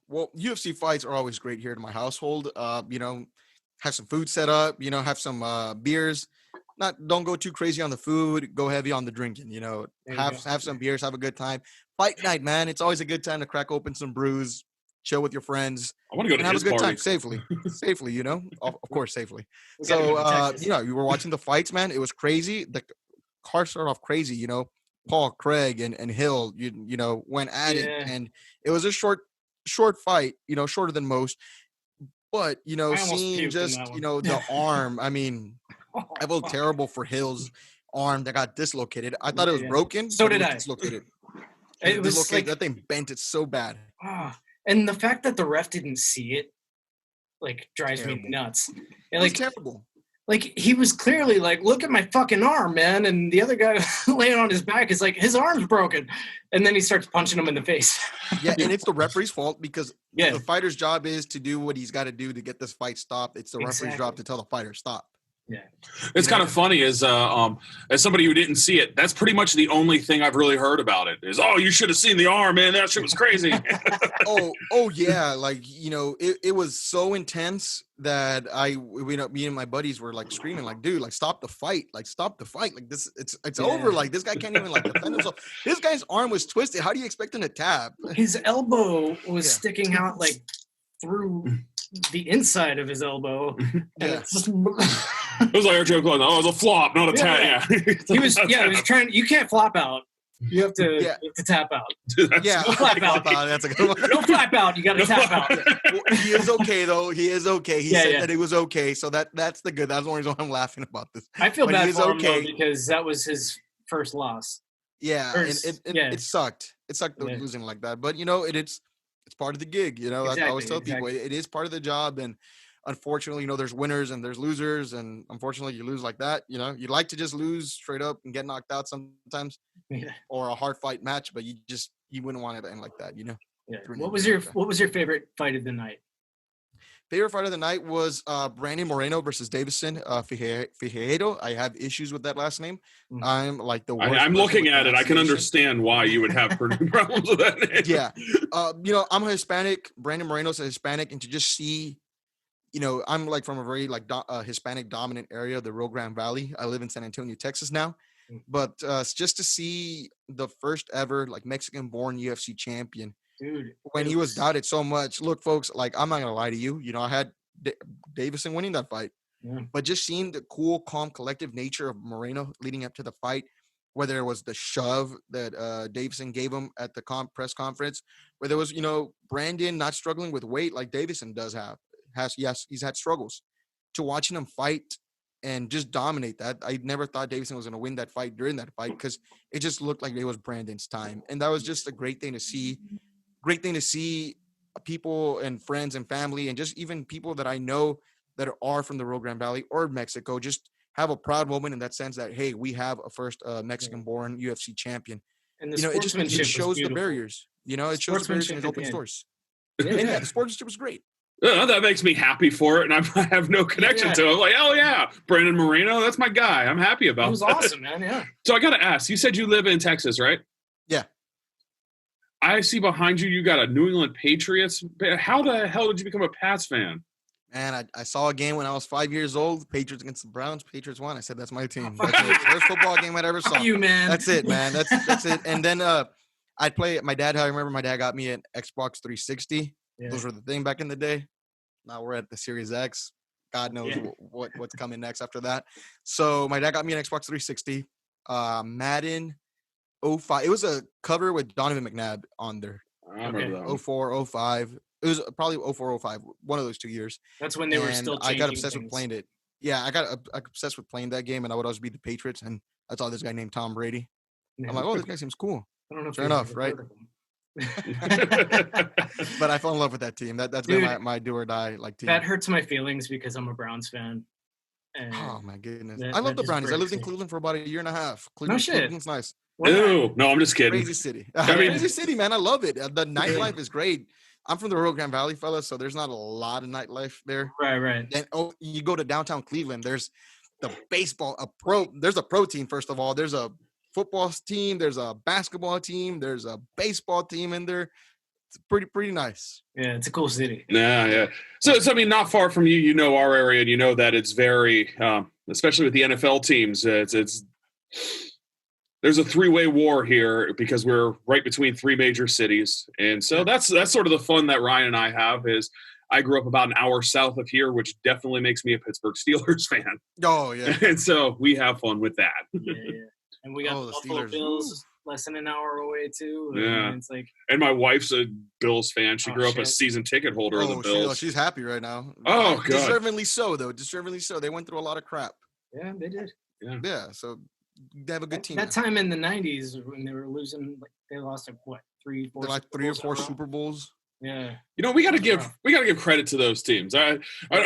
Well, UFC fights are always great here in my household. Have some food set up, have some beers. Don't go too crazy on the food. Go heavy on the drinking, have some beers, have a good time. Fight night, man. It's always a good time to crack open some brews, chill with your friends. I want to go to have his a good party. time safely, of course, safely. So, you were watching the fights, man. It was crazy. The card started off crazy, Paul, Craig, and Hill, went at it, and it was a short fight, shorter than most. But seeing just the arm, I mean, I felt terrible for Hill's arm that got dislocated. I thought it was broken. So did I. Dislocated. It was dislocated. That thing bent it so bad. And the fact that the ref didn't see it, drives me nuts. And, terrible. He was clearly like, look at my fucking arm, man. And the other guy laying on his back is like, his arm's broken. And then he starts punching him in the face. Yeah, and it's the referee's fault because the fighter's job is to do what he's got to do to get this fight stopped. It's the referee's job to tell the fighter stop. Yeah. It's kind of funny as somebody who didn't see it, that's pretty much the only thing I've really heard about it is, you should have seen the arm, man. That shit was crazy. Yeah. It was so intense that me and my buddies were like screaming, like, dude, like stop the fight. Like stop the fight. Like this, it's over. Like this guy can't even like defend himself. This guy's arm was twisted. How do you expect him to tap? His elbow was sticking out like through the inside of his elbow. Yeah. It was like our joke, it was a flop, not a tap. Yeah. He was trying. You can't flop out. You have to tap out. Yeah, no flap out. That's a good one. No flap out. You got to tap out. Well, he is okay though. He is okay. He said that he was okay. So that's the good. That's the only reason I'm laughing about this. I feel bad for him though, because that was his first loss. Yeah, it sucked. It sucked losing like that. But it's part of the gig. I always tell people it is part of the job. And unfortunately, there's winners and there's losers, and unfortunately, you lose like that. You'd like to just lose straight up and get knocked out sometimes, or a hard fight match, but you wouldn't want it to end like that. Yeah. What was your favorite fight of the night? Favorite fight of the night was Brandon Moreno versus Davison Figueiredo. I have issues with that last name. I'm like the worst. I'm looking at it. I can understand why you would have problems with that name. Yeah. I'm a Hispanic. Brandon Moreno's a Hispanic, and to just see, I'm like from a very Hispanic dominant area, the Rio Grande Valley. I live in San Antonio, Texas now. But just to see the first ever Mexican born UFC champion, dude, when he was doubted so much. Look, folks, I'm not gonna lie to you. I had Davison winning that fight, but just seeing the cool, calm, collective nature of Moreno leading up to the fight, whether it was the shove that Davison gave him at the press conference, whether it was, Brandon not struggling with weight like Davison yes, he's had struggles, to watching him fight and just dominate that. I never thought Davison was going to win that fight during that fight because it just looked like it was Brandon's time. And that was just a great thing to see. Great thing to see people and friends and family and just even people that I know that are from the Rio Grande Valley or Mexico just have a proud moment in that sense that, hey, we have a first Mexican-born UFC champion. And the It sportsmanship shows the was barriers. It shows the barriers and it opens doors. And the sportsmanship was great. That makes me happy for it, and I have no connection to it. I'm like, oh yeah, Brandon Moreno, that's my guy. I'm happy about It was that. awesome, man. Yeah. So I got to ask, you said you live in Texas, right? Yeah. I see behind you, you got a New England Patriots. How the hell did you become a Pats fan? Man, I saw a game when I was 5 years old. Patriots against the Browns. Patriots won. I said, that's my team. That's the first football game I'd ever saw. You, man. That's it, man. That's it. And then I'd play my dad. I remember my dad got me an Xbox 360. Yeah. Those were the thing back in the day. Now we're at the Series X. God knows what's coming next after that. So my dad got me an Xbox 360. Madden 05. It was a cover with Donovan McNabb on there. I remember that. 04, 05. It was probably 04, 05. One of those 2 years. That's when they were still changing I got obsessed things. with playing it. Yeah, I got obsessed with playing that game, and I would always be the Patriots, and I saw this guy named Tom Brady. I'm like, oh, this guy seems cool. I don't know if Fair you've enough, ever right? heard of him. But I fell in love with that team. That's Dude, been my do or die team. That hurts my feelings because I'm a Browns fan. And Oh my goodness! that- I love that the just Brownies. I lived in breaks me. Cleveland for about a year and a half. No shit. Cleveland's nice. Ew. No, I'm just kidding. Crazy city. I mean- Crazy city, man. I love it. The nightlife is great. I'm from the Rio Grande Valley, fellas, so there's not a lot of nightlife there. Right. Then you go to downtown Cleveland. There's the baseball, there's a pro team, first of all. There's a football team, there's a basketball team, there's a baseball team in there. It's pretty nice. Yeah, it's a cool city. Yeah. So I mean, not far from you, you know our area, and you know that it's very, especially with the NFL teams, it's there's a three-way war here because we're right between three major cities, and so that's sort of the fun that Ryan and I have. Is I grew up about an hour south of here, which definitely makes me a Pittsburgh Steelers fan, Oh yeah. and so we have fun with that. Yeah. And we got Oh, the the Buffalo Steelers. Bills less than an hour away too. Yeah. And it's like, And my wife's a Bills fan. She Oh, grew up a shit. season ticket holder of the Bills. She's happy right now. Oh, God. Deservingly so, though. Deservingly so. They went through a lot of crap. yeah, they did. Yeah, so they have a good team. That time in the 90s when they were losing, like they lost like what, three, four? They're like Super 3 or Bowls in 4 a row? Super Bowls. Yeah. You know, we got to give credit to those teams. I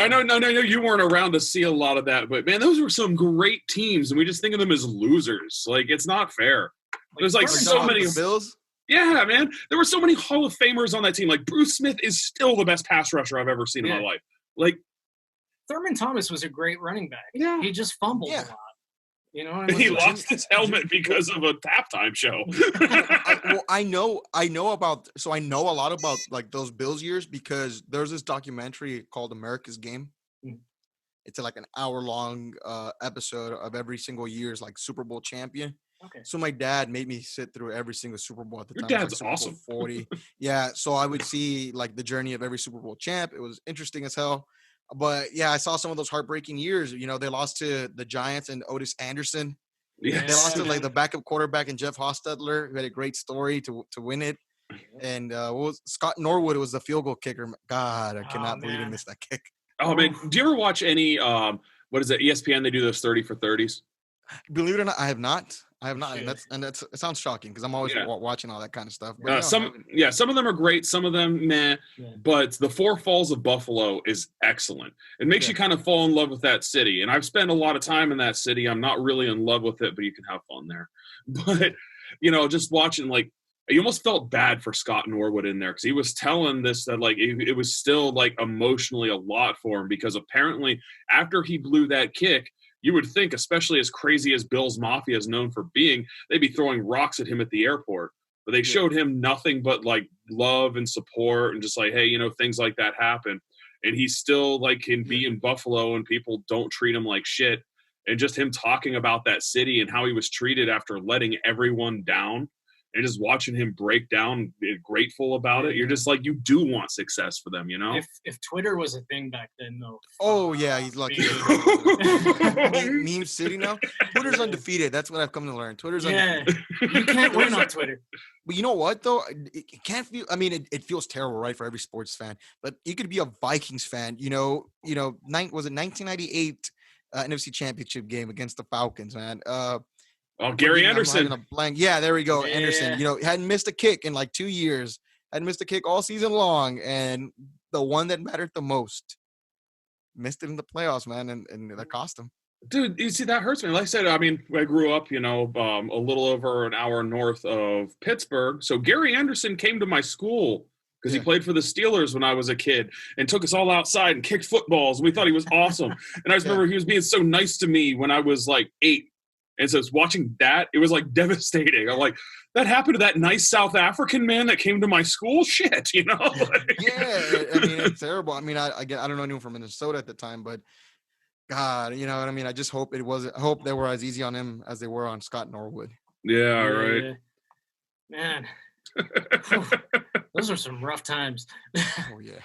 know you weren't around to see a lot of that, but man, those were some great teams, and we just think of them as losers. Like, it's not fair. There's like so many. The Bills. Yeah, man. There were so many Hall of Famers on that team. Like, Bruce Smith is still the best pass rusher I've ever seen in my life. Like, Thurman Thomas was a great running back. Yeah. He just fumbled a Yeah. lot. You know what I mean? he lost his helmet because of a halftime show. I know a lot about like those Bills years because there's this documentary called America's Game. Mm. It's like an hour-long episode of every single year's like Super Bowl champion. Okay. So my dad made me sit through every single Super Bowl at the Your time. It was, dad's like, Super awesome. Bowl 40. Yeah, so I would see like the journey of every Super Bowl champ. It was interesting as hell. But yeah, I saw some of those heartbreaking years. You know, they lost to the Giants and Otis Anderson. Yes. They lost to like the backup quarterback and Jeff Hostetler, who had a great story to win it. And what was Scott Norwood was the field goal kicker. God, I cannot believe he man. missed that kick. Oh, man. Do you ever watch any, what is it, ESPN? They do those 30 for 30s. Believe it or not, I have not. And Shit. that's it sounds shocking because I'm always Yeah. watching all that kind of stuff. But no, I Some of them are great. Some of them, meh. Yeah. But the Four Falls of Buffalo is excellent. It makes Yeah. you kind of fall in love with that city. And I've spent a lot of time in that city. I'm not really in love with it, but you can have fun there. But, you know, just watching, like, you almost felt bad for Scott Norwood in there because he was telling this that, like, it was still, like, emotionally a lot for him because apparently after he blew that kick, you would think, especially as crazy as Bill's Mafia is known for being, they'd be throwing rocks at him at the airport. But they showed him nothing but, like, love and support and just like, hey, you know, things like that happen. And he still, like, can be in Buffalo and people don't treat him like shit. And just him talking about that city and how he was treated after letting everyone down and just watching him break down, being grateful about it, you're just like, you do want success for them, you know? If Twitter was a thing back then, though. Oh yeah, he's lucky. Meme city now. Twitter's undefeated. That's what I've come to learn. Twitter's undefeated. You can't win on Twitter. But you know what though? It can't feel. I mean, it feels terrible, right, for every sports fan. But you could be a Vikings fan. Was it 1998 NFC Championship game against the Falcons, man? Gary Anderson. A blank. Yeah, there we go. Yeah. Anderson. Hadn't missed a kick in like 2 years. Hadn't missed a kick all season long, and the one that mattered the most missed it in the playoffs, man, and that cost him. Dude, you see, that hurts me. Like I said, I mean, I grew up, a little over an hour north of Pittsburgh. So Gary Anderson came to my school because he played for the Steelers when I was a kid and took us all outside and kicked footballs. And we thought he was awesome. And I just remember he was being so nice to me when I was like 8. And so watching that, it was like devastating. I'm like, that happened to that nice South African man that came to my school? Shit, Yeah, I mean, it's terrible. I mean, I don't know anyone from Minnesota at the time, but God, you know what I mean? I just hope I hope they were as easy on him as they were on Scott Norwood. Yeah, right. Man. Those are some rough times. Oh, yeah.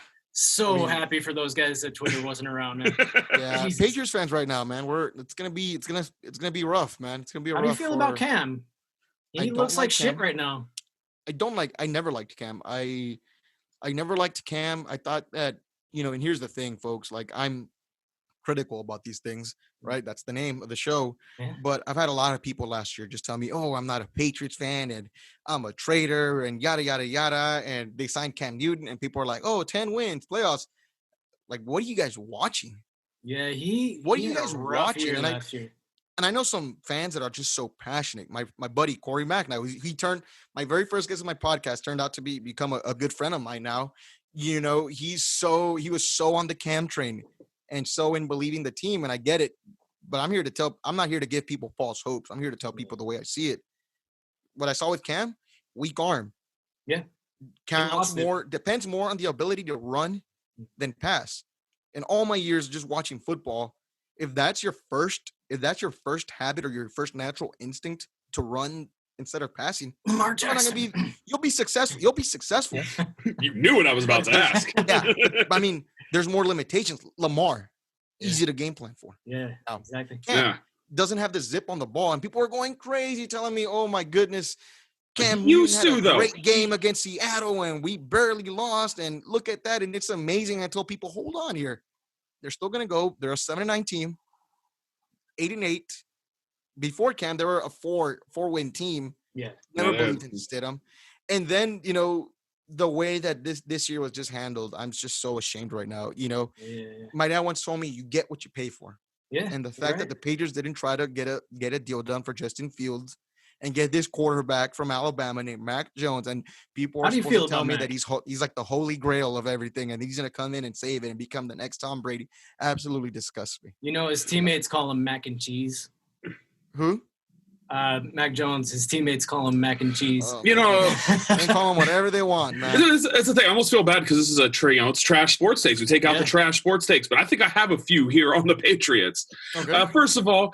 Happy for those guys that Twitter wasn't around, man. Yeah, Patriots fans right now, man. It's gonna be rough, man. It's gonna be How do you feel about Cam? He looks like shit right now. I never liked Cam. I never liked Cam. I thought that, and here's the thing, folks, like I'm critical about these things, right? That's the name of the show. Yeah. But I've had a lot of people last year just tell me, oh, I'm not a Patriots fan and I'm a traitor and yada, yada, yada. And they signed Cam Newton and people are like, oh, 10 wins, playoffs. Like, what are you guys watching? Yeah, what are you guys watching? And I know some fans that are just so passionate. My buddy Corey Mack, now he turned my very first guest on my podcast, turned out to become a good friend of mine now. He was so on the Cam train and so in believing the team, and I get it. But I'm not here to give people false hopes. I'm here to tell people the way I see it. What I saw with Cam, weak arm. Yeah. Depends more on the ability to run than pass. In all my years just watching football, if that's your first habit or your first natural instinct to run instead of passing, Lamar Jackson, you'll be successful. You'll be successful. You knew what I was about to ask. Yeah. I mean, there's more limitations. Lamar, easy to game plan for. Yeah, exactly. Cam doesn't have the zip on the ball, and people are going crazy telling me, oh my goodness, Cam used had to, a great game against Seattle and we barely lost, and look at that, and it's amazing. I told people, hold on here. They're still going to go. They're a 7-9 team, 8-8. Before Cam, they were a four-win team. Yeah. Never believed in Stidham. And then, the way that this year was just handled, I'm just so ashamed right now. My dad once told me, you get what you pay for. Yeah. And the fact that the Patriots didn't try to get a deal done for Justin Fields and get this quarterback from Alabama named Mac Jones, and people are supposed to tell me that he's like the holy grail of everything, and he's going to come in and save it and become the next Tom Brady. Absolutely disgusts me. His teammates call him Mac and Cheese. Who? Mac Jones. His teammates call him Mac and Cheese. They call him whatever they want, man. It's the thing. I almost feel bad because this is it's trash sports takes. We take out the trash sports takes, but I think I have a few here on the Patriots. Okay. First of all,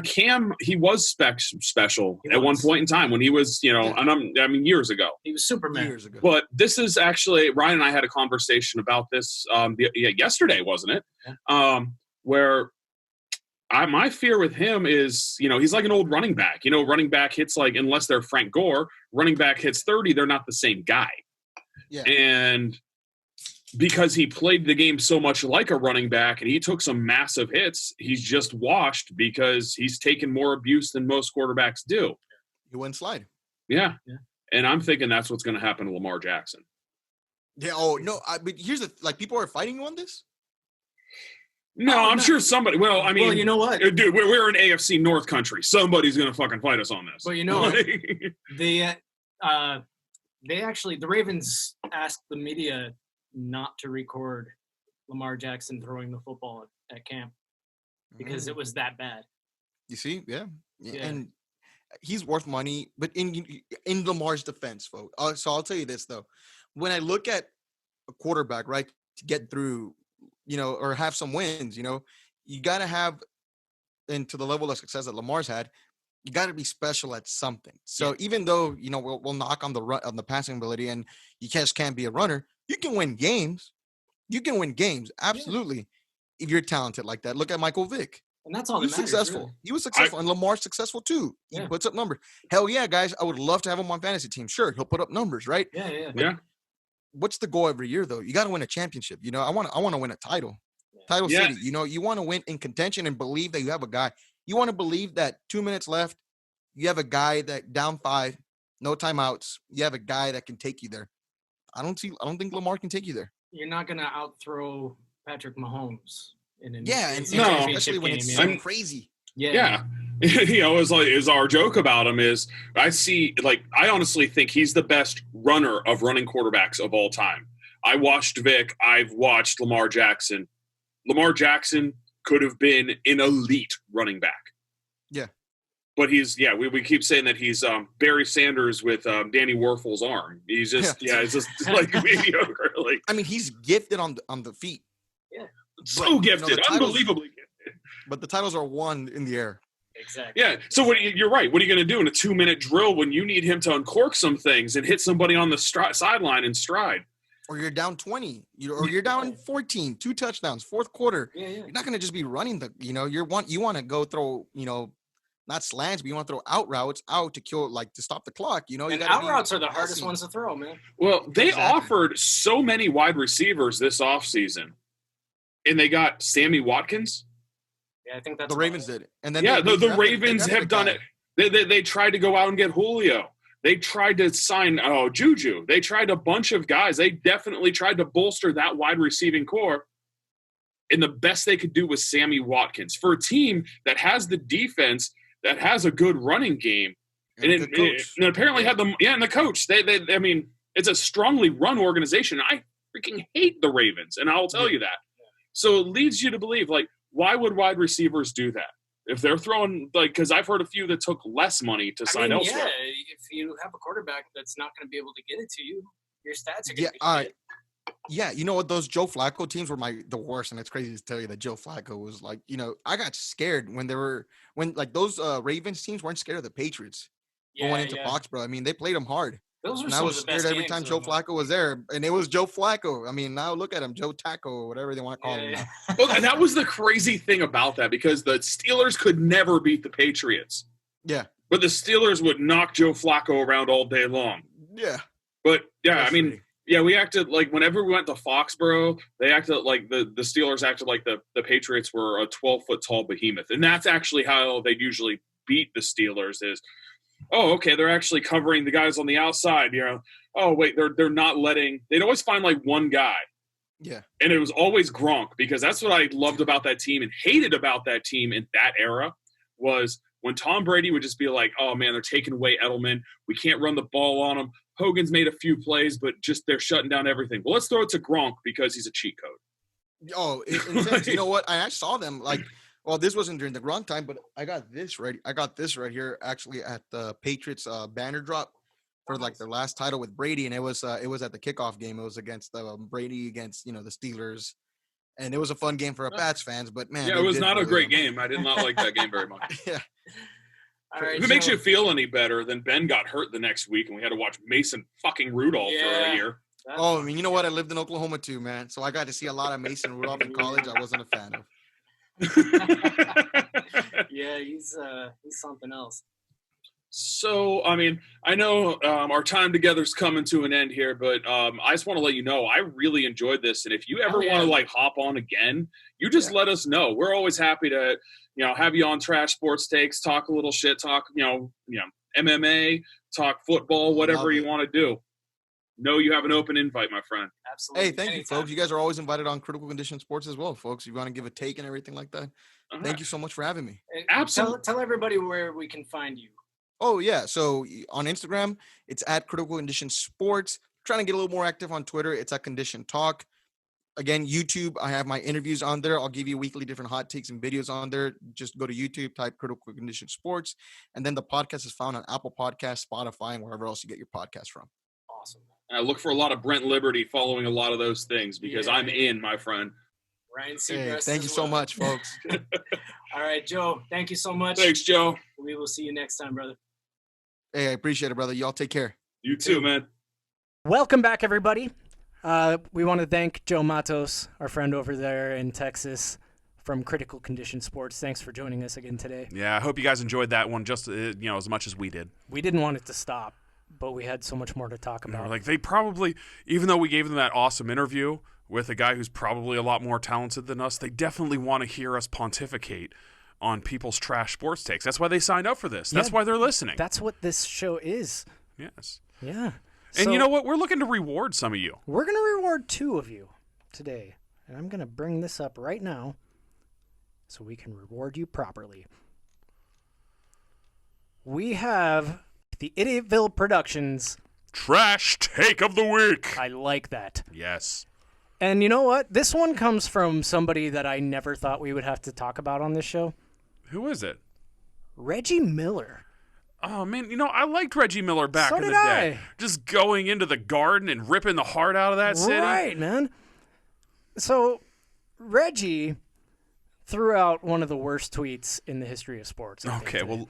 Cam, he was special at one point in time when he was, and years ago. He was Superman. Years ago. But this is actually, Ryan and I had a conversation about this yesterday, wasn't it? Yeah. Where my fear with him is, he's like an old running back. Running back hits unless they're Frank Gore, running back hits 30, they're not the same guy. Yeah. And because he played the game so much like a running back and he took some massive hits, he's just washed because he's taken more abuse than most quarterbacks do. He wouldn't slide. Yeah. And I'm thinking that's what's going to happen to Lamar Jackson. Yeah. Oh, no. But here's people are fighting you on this? No, I'm sure somebody. Well, I mean, you know what, dude, we're in AFC North country. Somebody's gonna fucking fight us on this. Well, you know what? The Ravens asked the media not to record Lamar Jackson throwing the football at camp because it was that bad. You see, yeah, and he's worth money. But in Lamar's defense, folks, so I'll tell you this though: when I look at a quarterback, right, to get through, or have some wins, you got to have, and to the level of success that Lamar's had, you got to be special at something. So even though, you know, we'll knock on the passing ability and you just can't be a runner, you can win games. You can win games. Absolutely. If you're talented like that. Look at Michael Vick. And that's all He that was matters. successful. Really. He was successful. And Lamar's successful too. He puts up numbers. Hell yeah, guys. I would love to have him on fantasy team. Sure. He'll put up numbers, right? Yeah. What's the goal every year though? You got to win a championship. You know, I want to win a title. Title City. You know, you want to win in contention and believe that you have a guy. You want to believe that 2 minutes left, you have a guy that down 5, no timeouts. You have a guy that can take you there. I don't think Lamar can take you there. You're not gonna outthrow Patrick Mahomes in an especially when it's so crazy. Yeah. You know, is our joke about him is I honestly think he's the best runner of running quarterbacks of all time. I watched Vic. I've watched Lamar Jackson. Lamar Jackson could have been an elite running back. Yeah. But we keep saying that he's Barry Sanders with Danny Werfel's arm. He's just it's just like mediocre. Like, I mean, he's gifted on the feet. Yeah. So gifted, unbelievably gifted. But the titles are won in the air. Exactly. Yeah. So you're right. What are you going to do in a 2-minute drill when you need him to uncork some things and hit somebody on the sideline in stride? Or you're down 20, or you're down 14, 2 touchdowns, fourth quarter. Yeah. You're not going to just be running you want to go throw, not slants, but you want to throw out routes out to stop the clock. You know, and out routes are the hardest ones to throw, man. Well, they offered so many wide receivers this offseason, and they got Sammy Watkins. Yeah, I think that's the Ravens did. And then the Ravens have done it. They tried to go out and get Julio. They tried to sign Juju. They tried a bunch of guys. They definitely tried to bolster that wide receiving core. And the best they could do was Sammy Watkins for a team that has the defense, that has a good running game, and apparently had and the coach. I mean, it's a strongly run organization. I freaking hate the Ravens, and I'll tell you that. So it leads you to believe, like, why would wide receivers do that? If they're throwing, because I've heard a few that took less money to sign elsewhere. Yeah, if you have a quarterback that's not going to be able to get it to you, your stats are going to be shit. Yeah, you know what? Those Joe Flacco teams were the worst, and it's crazy to tell you that Joe Flacco was like, I got scared when those Ravens teams weren't scared of the Patriots going into Foxborough. I mean, they played them hard. Those were and I was scared every time Joe Flacco was there, and it was Joe Flacco. I mean, now look at him, Joe Taco, or whatever they want to call him. Yeah. Well, and that was the crazy thing about that, because the Steelers could never beat the Patriots. Yeah. But the Steelers would knock Joe Flacco around all day long. Yeah. But, we acted like whenever we went to Foxborough, they acted like the Steelers acted like the Patriots were a 12-foot tall behemoth. And that's actually how they usually beat the Steelers is, oh, okay, they're actually covering the guys on the outside. Oh, wait, they're not letting – they'd always find like one guy. Yeah. And it was always Gronk, because that's what I loved about that team and hated about that team in that era was when Tom Brady would just be like, oh, man, they're taking away Edelman. We can't run the ball on them. Hogan's made a few plays, but just they're shutting down everything. Well, let's throw it to Gronk because he's a cheat code. Oh, you know what? I saw them well, this wasn't during the Gronk time, but I got this right here actually at the Patriots banner drop for like their last title with Brady, and it was at the kickoff game. It was against Brady against the Steelers, and it was a fun game for Pats fans. But man, it was not a great game. I did not like that game very much. Yeah. All right, if it makes you feel any better, then Ben got hurt the next week, and we had to watch Mason fucking Rudolph for a year. I mean, you know what? I lived in Oklahoma too, man. So I got to see a lot of Mason Rudolph in college. I wasn't a fan of. Yeah, he's something else. So, I mean, I know our time together is coming to an end here, but I just want to let you know I really enjoyed this, and if you ever want to hop on again, you just let us know. We're always happy to have you on Trash Sports Takes, talk a little shit, talk MMA, talk football, whatever you want to do. No, you have an open invite, my friend. Absolutely. Hey, thank you, folks. You guys are always invited on Critical Condition Sports as well, folks. If you want to give a take and everything like that, thank you so much for having me. Absolutely. Tell everybody where we can find you. Oh, yeah. So on Instagram, it's at Critical Condition Sports. Trying to get a little more active on Twitter. It's at Condition Talk. Again, YouTube, I have my interviews on there. I'll give you weekly different hot takes and videos on there. Just go to YouTube, type Critical Condition Sports. And then the podcast is found on Apple Podcasts, Spotify, and wherever else you get your podcast from. Awesome. I look for a lot of Brent Liberty following a lot of those things because I'm in, my friend. Ryan Hey, Seacrest. thank you so much, folks. All right, Joe. Thank you so much. Thanks, Joe. We will see you next time, brother. Hey, I appreciate it, brother. Y'all take care. You too, man. Welcome back, everybody. We want to thank Joe Matos, our friend over there in Texas from Critical Condition Sports. Thanks for joining us again today. Yeah, I hope you guys enjoyed that one just as much as we did. We didn't want it to stop, but we had so much more to talk about. Like they probably, even though we gave them that awesome interview with a guy who's probably a lot more talented than us, they definitely want to hear us pontificate on people's trash sports takes. That's why they signed up for this. That's why they're listening. That's what this show is. Yes. Yeah. And So you know what? We're looking to reward some of you. we're going to reward 2 of you today. And I'm going to bring this up right now so we can reward you properly. We have the Idiotville Productions. Trash take of the week. I like that. Yes. And you know what? This one comes from somebody that I never thought we would have to talk about on this show. Who is it? Reggie Miller. Oh, man, I liked Reggie Miller back So in the did day. I. Just going into the Garden and ripping the heart out of that city. Right, man. So Reggie threw out one of the worst tweets in the history of sports. I think, Okay, today.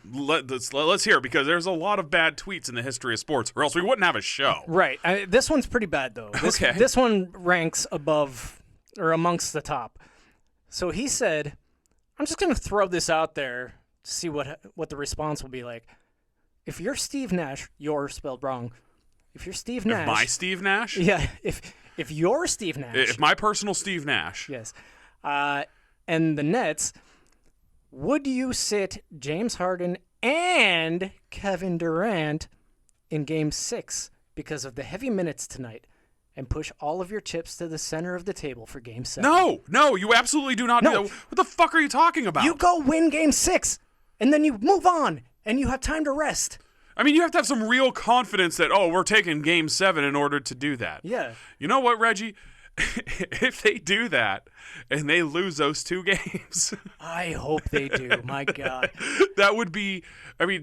well, let's hear it, because there's a lot of bad tweets in the history of sports, or else we wouldn't have a show. Right. This one's pretty bad, though. Okay. This one ranks above or amongst the top. So he said, I'm just going to throw this out there to see what the response will be like. If you're Steve Nash, you're spelled wrong. If you're Steve Nash. If my Steve Nash? Yeah. If you're Steve Nash. If my personal Steve Nash. Yes. And the Nets, would you sit James Harden and Kevin Durant in Game 6 because of the heavy minutes tonight and push all of your chips to the center of the table for Game 7? No, you absolutely do not do No. that. What the fuck are you talking about? You go win Game 6, and then you move on, and you have time to rest. I mean, you have to have some real confidence that, we're taking Game 7 in order to do that. Yeah. You know what, Reggie? If they do that and they lose those 2 games, I hope they do. My God. that would be,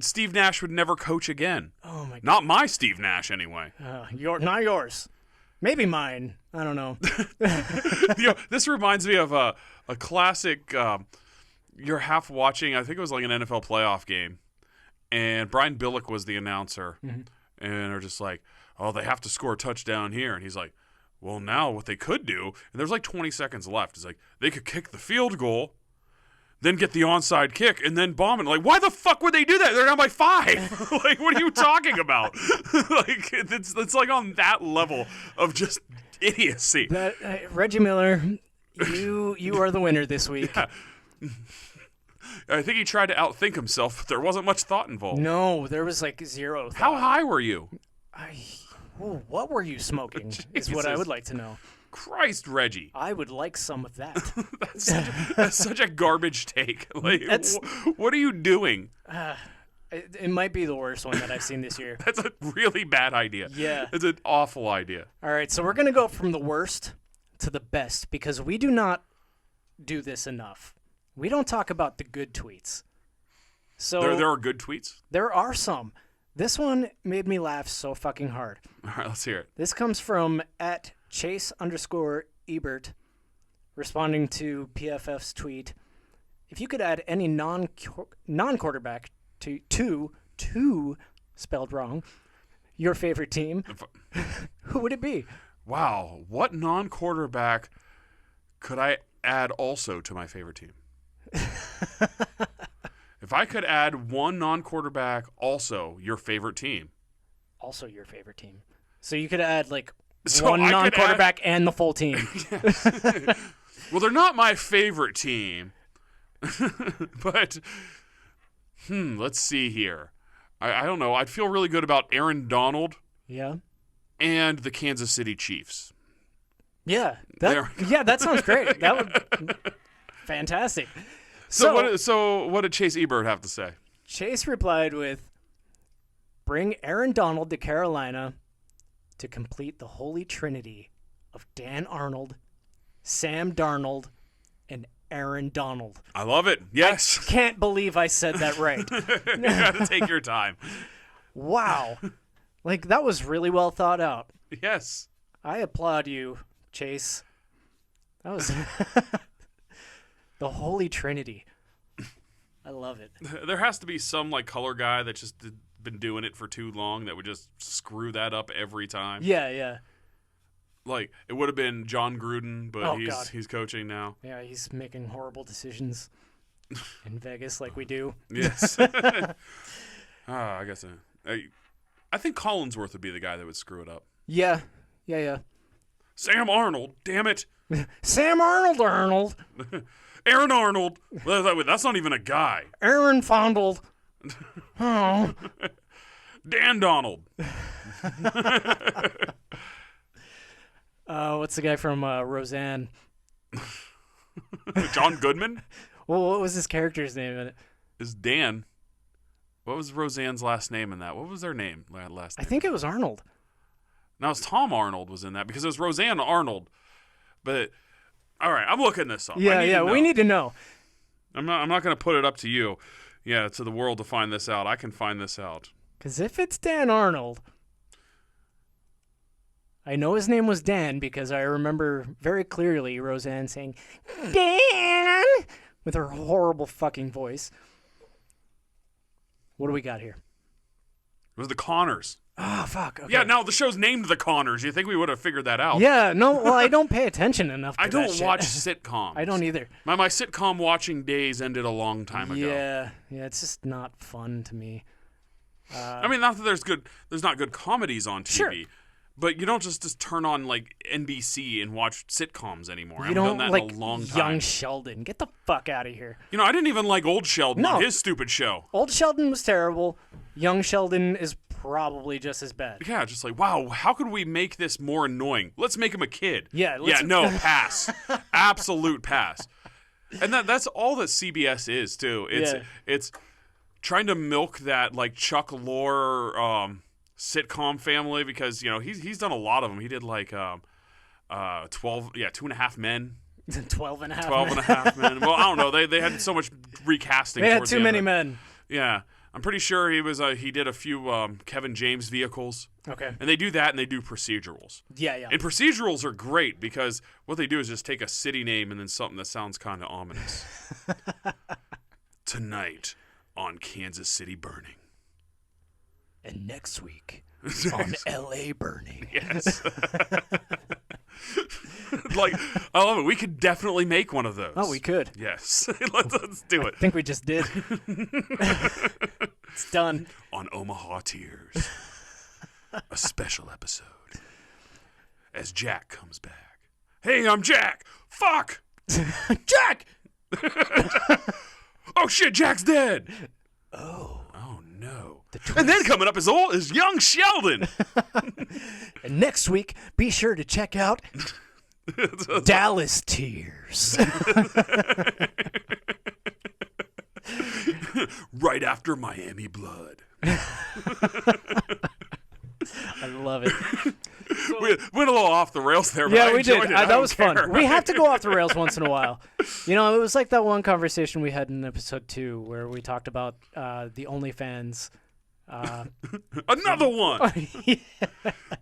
Steve Nash would never coach again. Oh, my God. Not my Steve Nash, anyway. Not yours. Maybe mine. I don't know. This reminds me of a classic, you're half watching, I think it was like an NFL playoff game, and Brian Billick was the announcer, and they're just like, they have to score a touchdown here. And he's like, well, now what they could do, and there's like 20 seconds left, is like, they could kick the field goal, then get the onside kick, and then bomb it. Like, why the fuck would they do that? They're down by 5. Like, what are you talking about? Like, it's like on that level of just idiocy. Reggie Miller, you are the winner this week. Yeah. I think he tried to outthink himself, but there wasn't much thought involved. No, there was like zero thought. How high were you? What were you smoking is what I Jesus. would like to know. Christ, Reggie. I would like some of that. That's such a garbage take. Like, That's- what are you doing? It might be the worst one that I've seen this year. That's a really bad idea. Yeah. It's an awful idea. All right, so we're going to go from the worst to the best because we do not do this enough. We don't talk about the good tweets. So There are good tweets? there are some. This one made me laugh so fucking hard. All right, let's hear it. This comes from @Chase_Ebert, responding to PFF's tweet. If you could add any non-quarterback to spelled wrong, your favorite team, who would it be? Wow. What non-quarterback could I add also to my favorite team? If I could add one non-quarterback also your favorite team. Also your favorite team. So you could add like So one I could non-quarterback and the full team. Well, they're not my favorite team. But, let's see here. I don't know. I'd feel really good about Aaron Donald Yeah. and the Kansas City Chiefs. Yeah. There That sounds great. That would fantastic. So what did Chase Ebert have to say? Chase replied with, bring Aaron Donald to Carolina to complete the holy trinity of Dan Arnold, Sam Darnold, and Aaron Donald. I love it. Yes. Can't believe I said that right. You got to take your time. Wow. Like, that was really well thought out. Yes. I applaud you, Chase. That was The Holy Trinity. I love it. There has to be some like color guy that just been doing it for too long that would just screw that up every time. Yeah. Like it would have been John Gruden, but Oh, God. he's coaching now. Yeah, he's making horrible decisions in Vegas like we do. Yes. I guess I think Collinsworth would be the guy that would screw it up. Yeah. Sam Arnold, damn it. Sam Arnold. Aaron Arnold. That's not even a guy. Aaron Fondled. Oh. Dan Donald. What's the guy from Roseanne? John Goodman Well, what was his character's name in it? is Dan. What was Roseanne's last name in that? What was their name last I name? think it was Arnold. No, it was Tom Arnold was in that because it was Roseanne Arnold. But all right, I'm looking this up. We need to know. I'm not going to put it up to you. Yeah, to the world to find this out. I can find this out. Because if it's Dan Arnold, I know his name was Dan because I remember very clearly Roseanne saying, Dan, with her horrible fucking voice. What do we got here? It was the Connors. Oh, fuck. Okay. Yeah, now the show's named the Connors. You think we would have figured that out? Yeah, no, well, I don't pay attention enough to I don't that shit. watch sitcoms. I don't either. My sitcom watching days ended a long time ago. Yeah, it's just not fun to me. I mean, not that there's not good comedies on TV, Sure. but you don't just turn on like NBC and watch sitcoms anymore. I You haven't done don't that like in a long time. Young Sheldon. Get the fuck out of here. I didn't even like Old Sheldon No. on his stupid show. Old Sheldon was terrible. Young Sheldon is probably just as bad. Yeah, just like, wow, how could we make this more annoying? Let's make him a kid. Yeah, No, pass. Absolute pass. And that's all that CBS is too. It's trying to milk that like Chuck Lorre sitcom family because he's done a lot of them. He did like 2.5 Men. 12 and a half. 12 and a half men. Well, I don't know. They had so much recasting. They had towards too the many end. men. Yeah. I'm pretty sure he did a few Kevin James vehicles. Okay. And they do that and they do procedurals. Yeah. And procedurals are great because what they do is just take a city name and then something that sounds kind of ominous. Tonight on Kansas City Burning. And next week on LA Burning. Yes. Like, I love it. We could definitely make one of those. Oh, we could. Yes. Let's do it. I think we just did. It's done. On Omaha Tears. A special episode. As Jack comes back. Hey, I'm Jack. Fuck. Jack! Oh, shit, Jack's dead. Oh. Oh, no. And then coming up is young Sheldon. And next week, be sure to check out Dallas Tears. Right after Miami Blood. I love it. We went a little off the rails there, but Yeah, I we did. enjoyed it. I That don't was fun. care. We have to go off the rails once in a while. It was like that one conversation we had in episode 2 where we talked about the OnlyFans. Another one.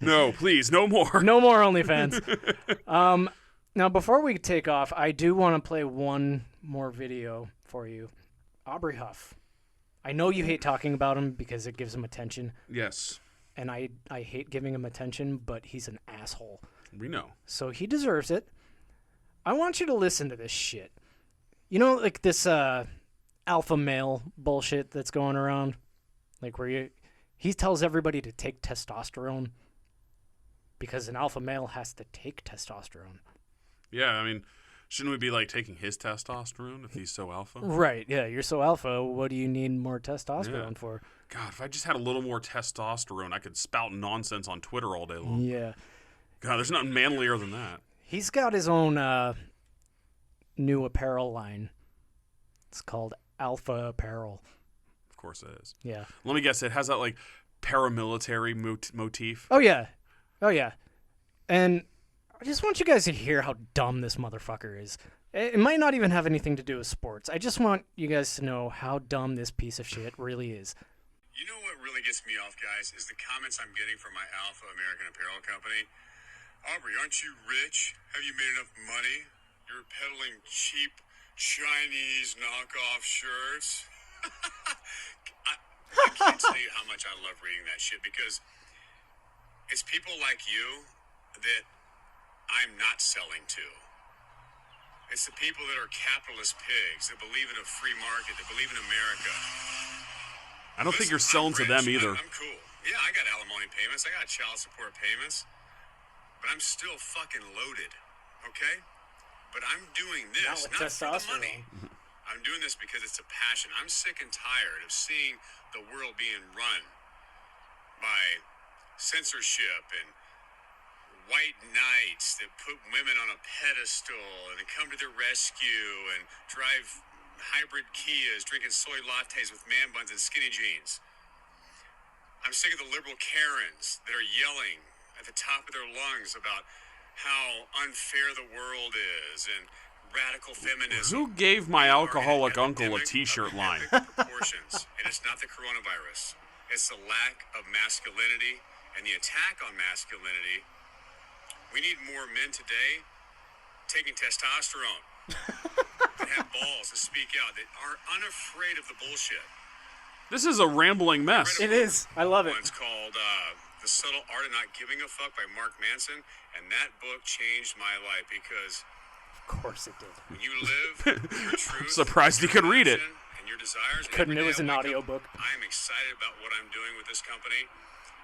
No, please, no more. No more OnlyFans. Now, before we take off, I do want to play one more video for you. Aubrey Huff. I know you hate talking about him because it gives him attention. Yes, And I hate giving him attention, but he's an asshole. we know. So he deserves it. I want you to listen to this shit. Like this alpha male bullshit that's going around? Like where he tells everybody to take testosterone because an alpha male has to take testosterone. Yeah, I mean, shouldn't we be like taking his testosterone if he's so alpha? Right, yeah, you're so alpha, what do you need more testosterone for? God, if I just had a little more testosterone, I could spout nonsense on Twitter all day long. Yeah. God, there's nothing manlier than that. He's got his own new apparel line. It's called Alpha Apparel. Of course it is. Yeah. Let me guess, it has that like paramilitary motif. Oh, yeah. And I just want you guys to hear how dumb this motherfucker is. It might not even have anything to do with sports. I just want you guys to know how dumb this piece of shit really is. You know what really gets me off, guys, is the comments I'm getting from my Alpha American Apparel company. Aubrey, aren't you rich? Have you made enough money? You're peddling cheap Chinese knockoff shirts. I can't tell you how much I love reading that shit because it's people like you that I'm not selling to. It's the people that are capitalist pigs that believe in a free market, that believe in America. I don't think you're selling to them either. I'm cool. Yeah, I got alimony payments. I got child support payments. But I'm still fucking loaded, okay? But I'm doing this not for the money. I'm doing this because it's a passion. I'm sick and tired of seeing the world being run by censorship and white knights that put women on a pedestal and come to their rescue and drive hybrid Kias, drinking soy lattes with man buns and skinny jeans. I'm sick of the liberal Karens that are yelling at the top of their lungs about how unfair the world is and radical feminism. Who gave my alcoholic uncle a t-shirt line? Proportions, and it's not the coronavirus. It's the lack of masculinity and the attack on masculinity. We need more men today taking testosterone that have balls to speak out, that are unafraid of the bullshit. This is a rambling mess. It is. I love it. It's called The Subtle Art of Not Giving a Fuck by Mark Manson, and that book changed my life because Of course it did. when you live your truth, Surprised he could read it. and your desires, and Couldn't. every It was day an I wake up, audiobook. I am excited about what I'm doing with this company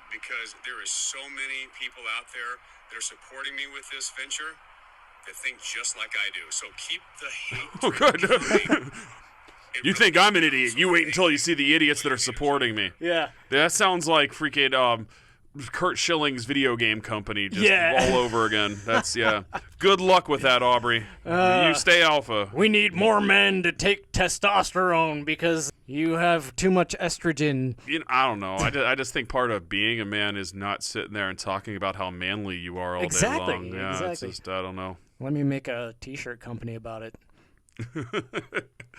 because there is so many people out there that are supporting me with this venture that think just like I do. So keep the hate. Oh, good. coming. You think I'm an idiot. You wait until you see the idiots that are supporting me. Yeah. That sounds like freaking Kurt Schilling's video game company just Yeah. all over again. That's, yeah. Good luck with that, Aubrey. You stay alpha. We need more men to take testosterone because you have too much estrogen. You know, I don't know. I just think part of being a man is not sitting there and talking about how manly you are all Exactly, day long. Yeah, exactly. It's just, I don't know. Let me make a t-shirt company about it.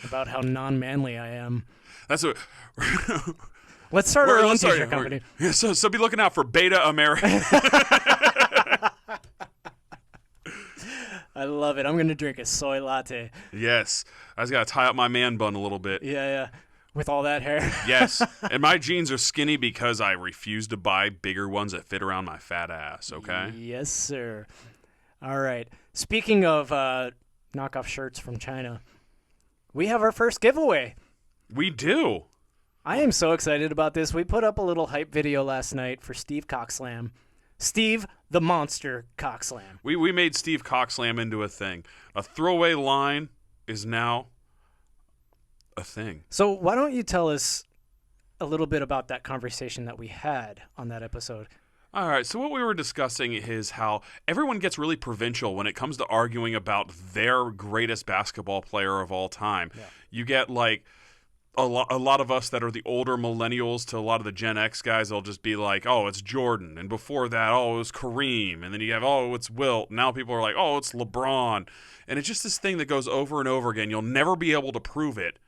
About how non-manly I am. That's what. Let's start our own Sorry, t-shirt company. Yeah, so be looking out for Beta America. I love it. I'm going to drink a soy latte. Yes. I just got to tie up my man bun a little bit. Yeah. With all that hair. Yes. And my jeans are skinny because I refuse to buy bigger ones that fit around my fat ass, okay? Yes, sir. All right. Speaking of knockoff shirts from China, we have our first giveaway. We do. I am so excited about this. We put up a little hype video last night for Steve Cockslam. Steve the Monster Cockslam. We made Steve Cockslam into a thing. A throwaway line is now a thing. So why don't you tell us a little bit about that conversation that we had on that episode? All right, so what we were discussing is how everyone gets really provincial when it comes to arguing about their greatest basketball player of all time. Yeah. You get like a lot of us that are the older millennials to a lot of the Gen X guys, they'll just be like, oh, it's Jordan. And before that, oh, it was Kareem. And then you have, oh, it's Wilt. Now people are like, oh, it's LeBron. And it's just this thing that goes over and over again. You'll never be able to prove it.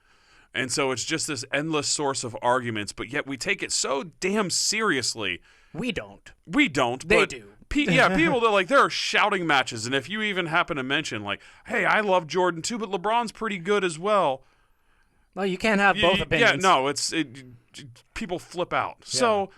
And so it's just this endless source of arguments, but yet we take it so damn seriously. We don't. We don't. They but do. People that like there are shouting matches, and if you even happen to mention like, "Hey, I love Jordan too, but LeBron's pretty good as well." Well, you can't have both opinions. Yeah, no, people flip out. Yeah. So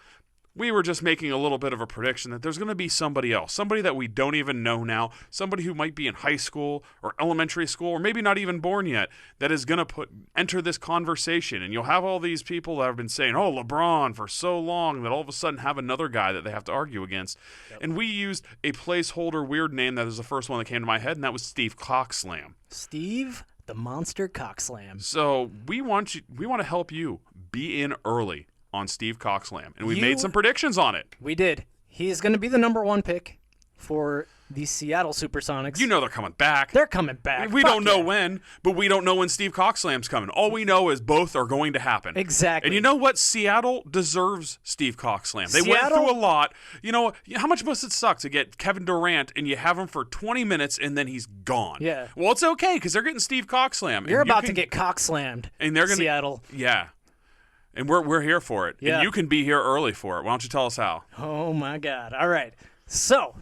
we were just making a little bit of a prediction that there's going to be somebody else, somebody that we don't even know now, somebody who might be in high school or elementary school or maybe not even born yet, that is going to enter this conversation. And you'll have all these people that have been saying, oh, LeBron for so long, that all of a sudden have another guy that they have to argue against. Yep. And we used a placeholder weird name that is the first one that came to my head, and that was Steve Cockslam. Steve the Monster Cockslam. So we want to help you be in early on Steve Cockslam, and we made some predictions on it. We did. He is going to be the number one pick for the Seattle Supersonics. You know they're coming back. They're coming back. We don't know when, but we don't know when Steve Cockslam's coming. All we know is both are going to happen. Exactly. And you know what? Seattle deserves Steve Cockslam. They went through a lot. You know, how much must it suck to get Kevin Durant and you have him for 20 minutes and then he's gone? Yeah. Well, it's okay because they're getting Steve Cockslam. You're about to get Cockslammed. And they're going to Seattle. Yeah. And we're here for it. Yeah. And you can be here early for it. Why don't you tell us how? Oh, my God. All right. So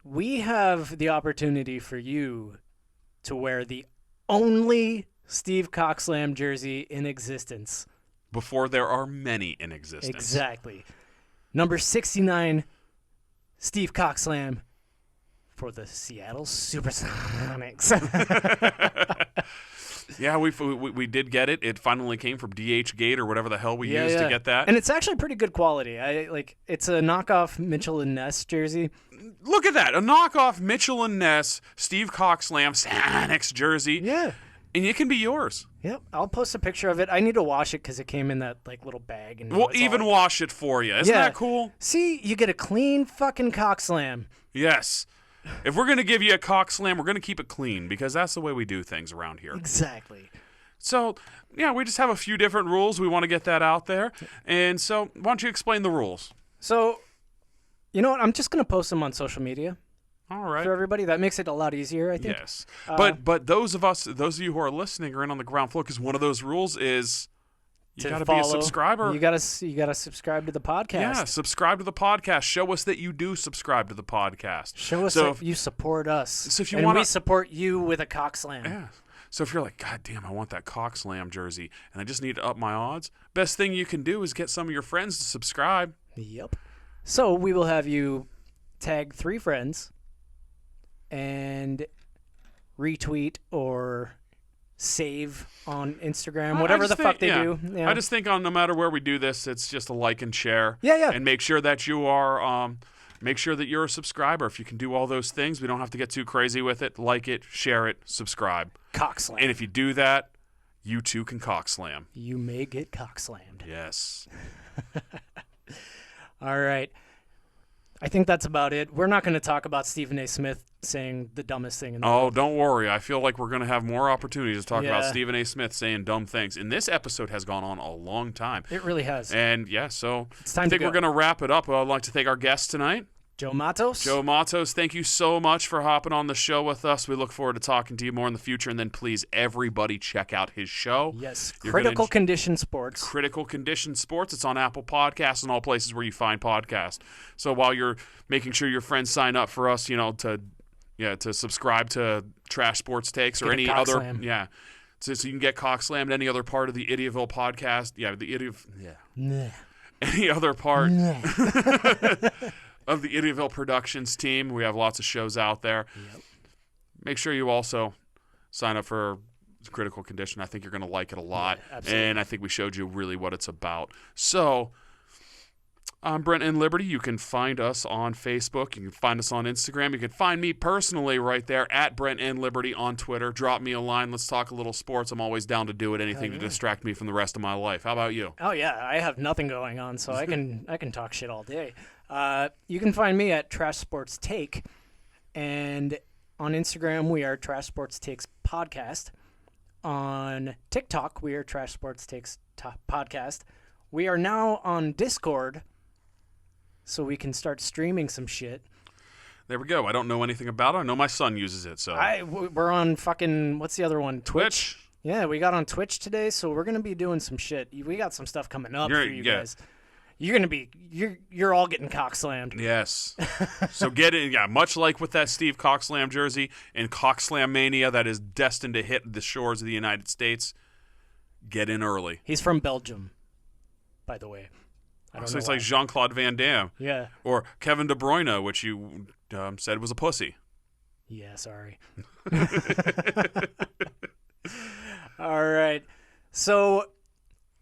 we have the opportunity for you to wear the only Steve Cockslam jersey in existence. Before there are many in existence. Exactly. Number 69, Steve Cockslam for the Seattle Supersonics. Yeah, we did get it. It finally came from DH Gate or whatever the hell we used to get that. And it's actually pretty good quality. It's a knockoff Mitchell and Ness jersey. Look at that. A knockoff Mitchell and Ness Steve Cockslam Sonics jersey. Yeah. And it can be yours. Yep. I'll post a picture of it. I need to wash it because it came in that little bag. And we'll even wash it for you. Isn't that cool? See, you get a clean fucking Cockslam. Yes. If we're going to give you a cock slam, we're going to keep it clean because that's the way we do things around here. Exactly. So, yeah, we just have a few different rules. We want to get that out there. And so, why don't you explain the rules? So, you know what? I'm just going to post them on social media. All right. For everybody. That makes it a lot easier, I think. Yes. But those of you who are listening are in on the ground floor because one of those rules is you got to be a subscriber. You got to subscribe to the podcast. Yeah, subscribe to the podcast. Show us that you do subscribe to the podcast. Show us that you support us. So if you we support you with a cock slam. Yeah. So if you're like, God damn, I want that cock slam jersey and I just need to up my odds, best thing you can do is get some of your friends to subscribe. Yep. So we will have you tag 3 friends and retweet or save on Instagram, whatever the fuck they do. Yeah. I just think no matter where we do this, it's just a like and share. Yeah. And make sure that you are, make sure that you're a subscriber. If you can do all those things, we don't have to get too crazy with it. Like it, share it, subscribe. Cock slam. And if you do that, you too can cock slam. You may get cock slammed. Yes. All right. I think that's about it. We're not going to talk about Stephen A. Smith saying the dumbest thing in the world. Don't worry. I feel like we're going to have more opportunities to talk about Stephen A. Smith saying dumb things. And this episode has gone on a long time. It really has. And, so it's time I think we're going to wrap it up. I'd like to thank our guest tonight. Joe Matos. Joe Matos, thank you so much for hopping on the show with us. We look forward to talking to you more in the future. And then please, everybody, check out his show. Yes, Critical Condition Sports. Critical Condition Sports. It's on Apple Podcasts and all places where you find podcasts. So while you're making sure your friends sign up for us, to subscribe to Trash Sports Takes or any other, so you can get cock slammed any other part of the Idiotville podcast. Any other part. Of the Idiotville Productions team. We have lots of shows out there. Yep. Make sure you also sign up for Critical Condition. I think you're going to like it a lot. Yeah, and I think we showed you really what it's about. So, I'm Brent and Liberty. You can find us on Facebook. You can find us on Instagram. You can find me personally right there at Brent and Liberty on Twitter. Drop me a line. Let's talk a little sports. I'm always down to do it. Anything to distract me from the rest of my life. How about you? Oh, yeah. I have nothing going on, so I can talk shit all day. You can find me at Trash Sports Take, and on Instagram we are Trash Sports Takes Podcast. On TikTok we are Trash Sports Takes Podcast. We are now on Discord, so we can start streaming some shit. There we go. I don't know anything about it. I know my son uses it. So we're on fucking what's the other one? Twitch. Yeah, we got on Twitch today, so we're gonna be doing some shit. We got some stuff coming up for you guys. You're all getting cock slammed. Yes. So get it. Yeah, much like with that Steve Cockslam jersey and Cockslam mania that is destined to hit the shores of the United States. Get in early. He's from Belgium, by the way. So it's like Jean-Claude Van Damme. Yeah. Or Kevin De Bruyne, which you said was a pussy. Yeah, sorry. All right. So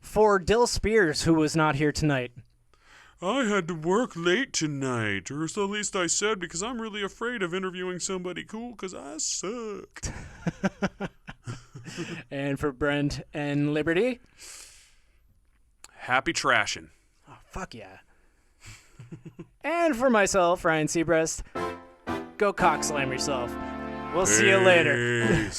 for Dill Spears, who was not here tonight. I had to work late tonight, or so at least I said, because I'm really afraid of interviewing somebody cool because I suck. And for Brent and Liberty. Happy trashing. Oh, fuck yeah. And for myself, Ryan Seabreast, go cock slam yourself. We'll see you later.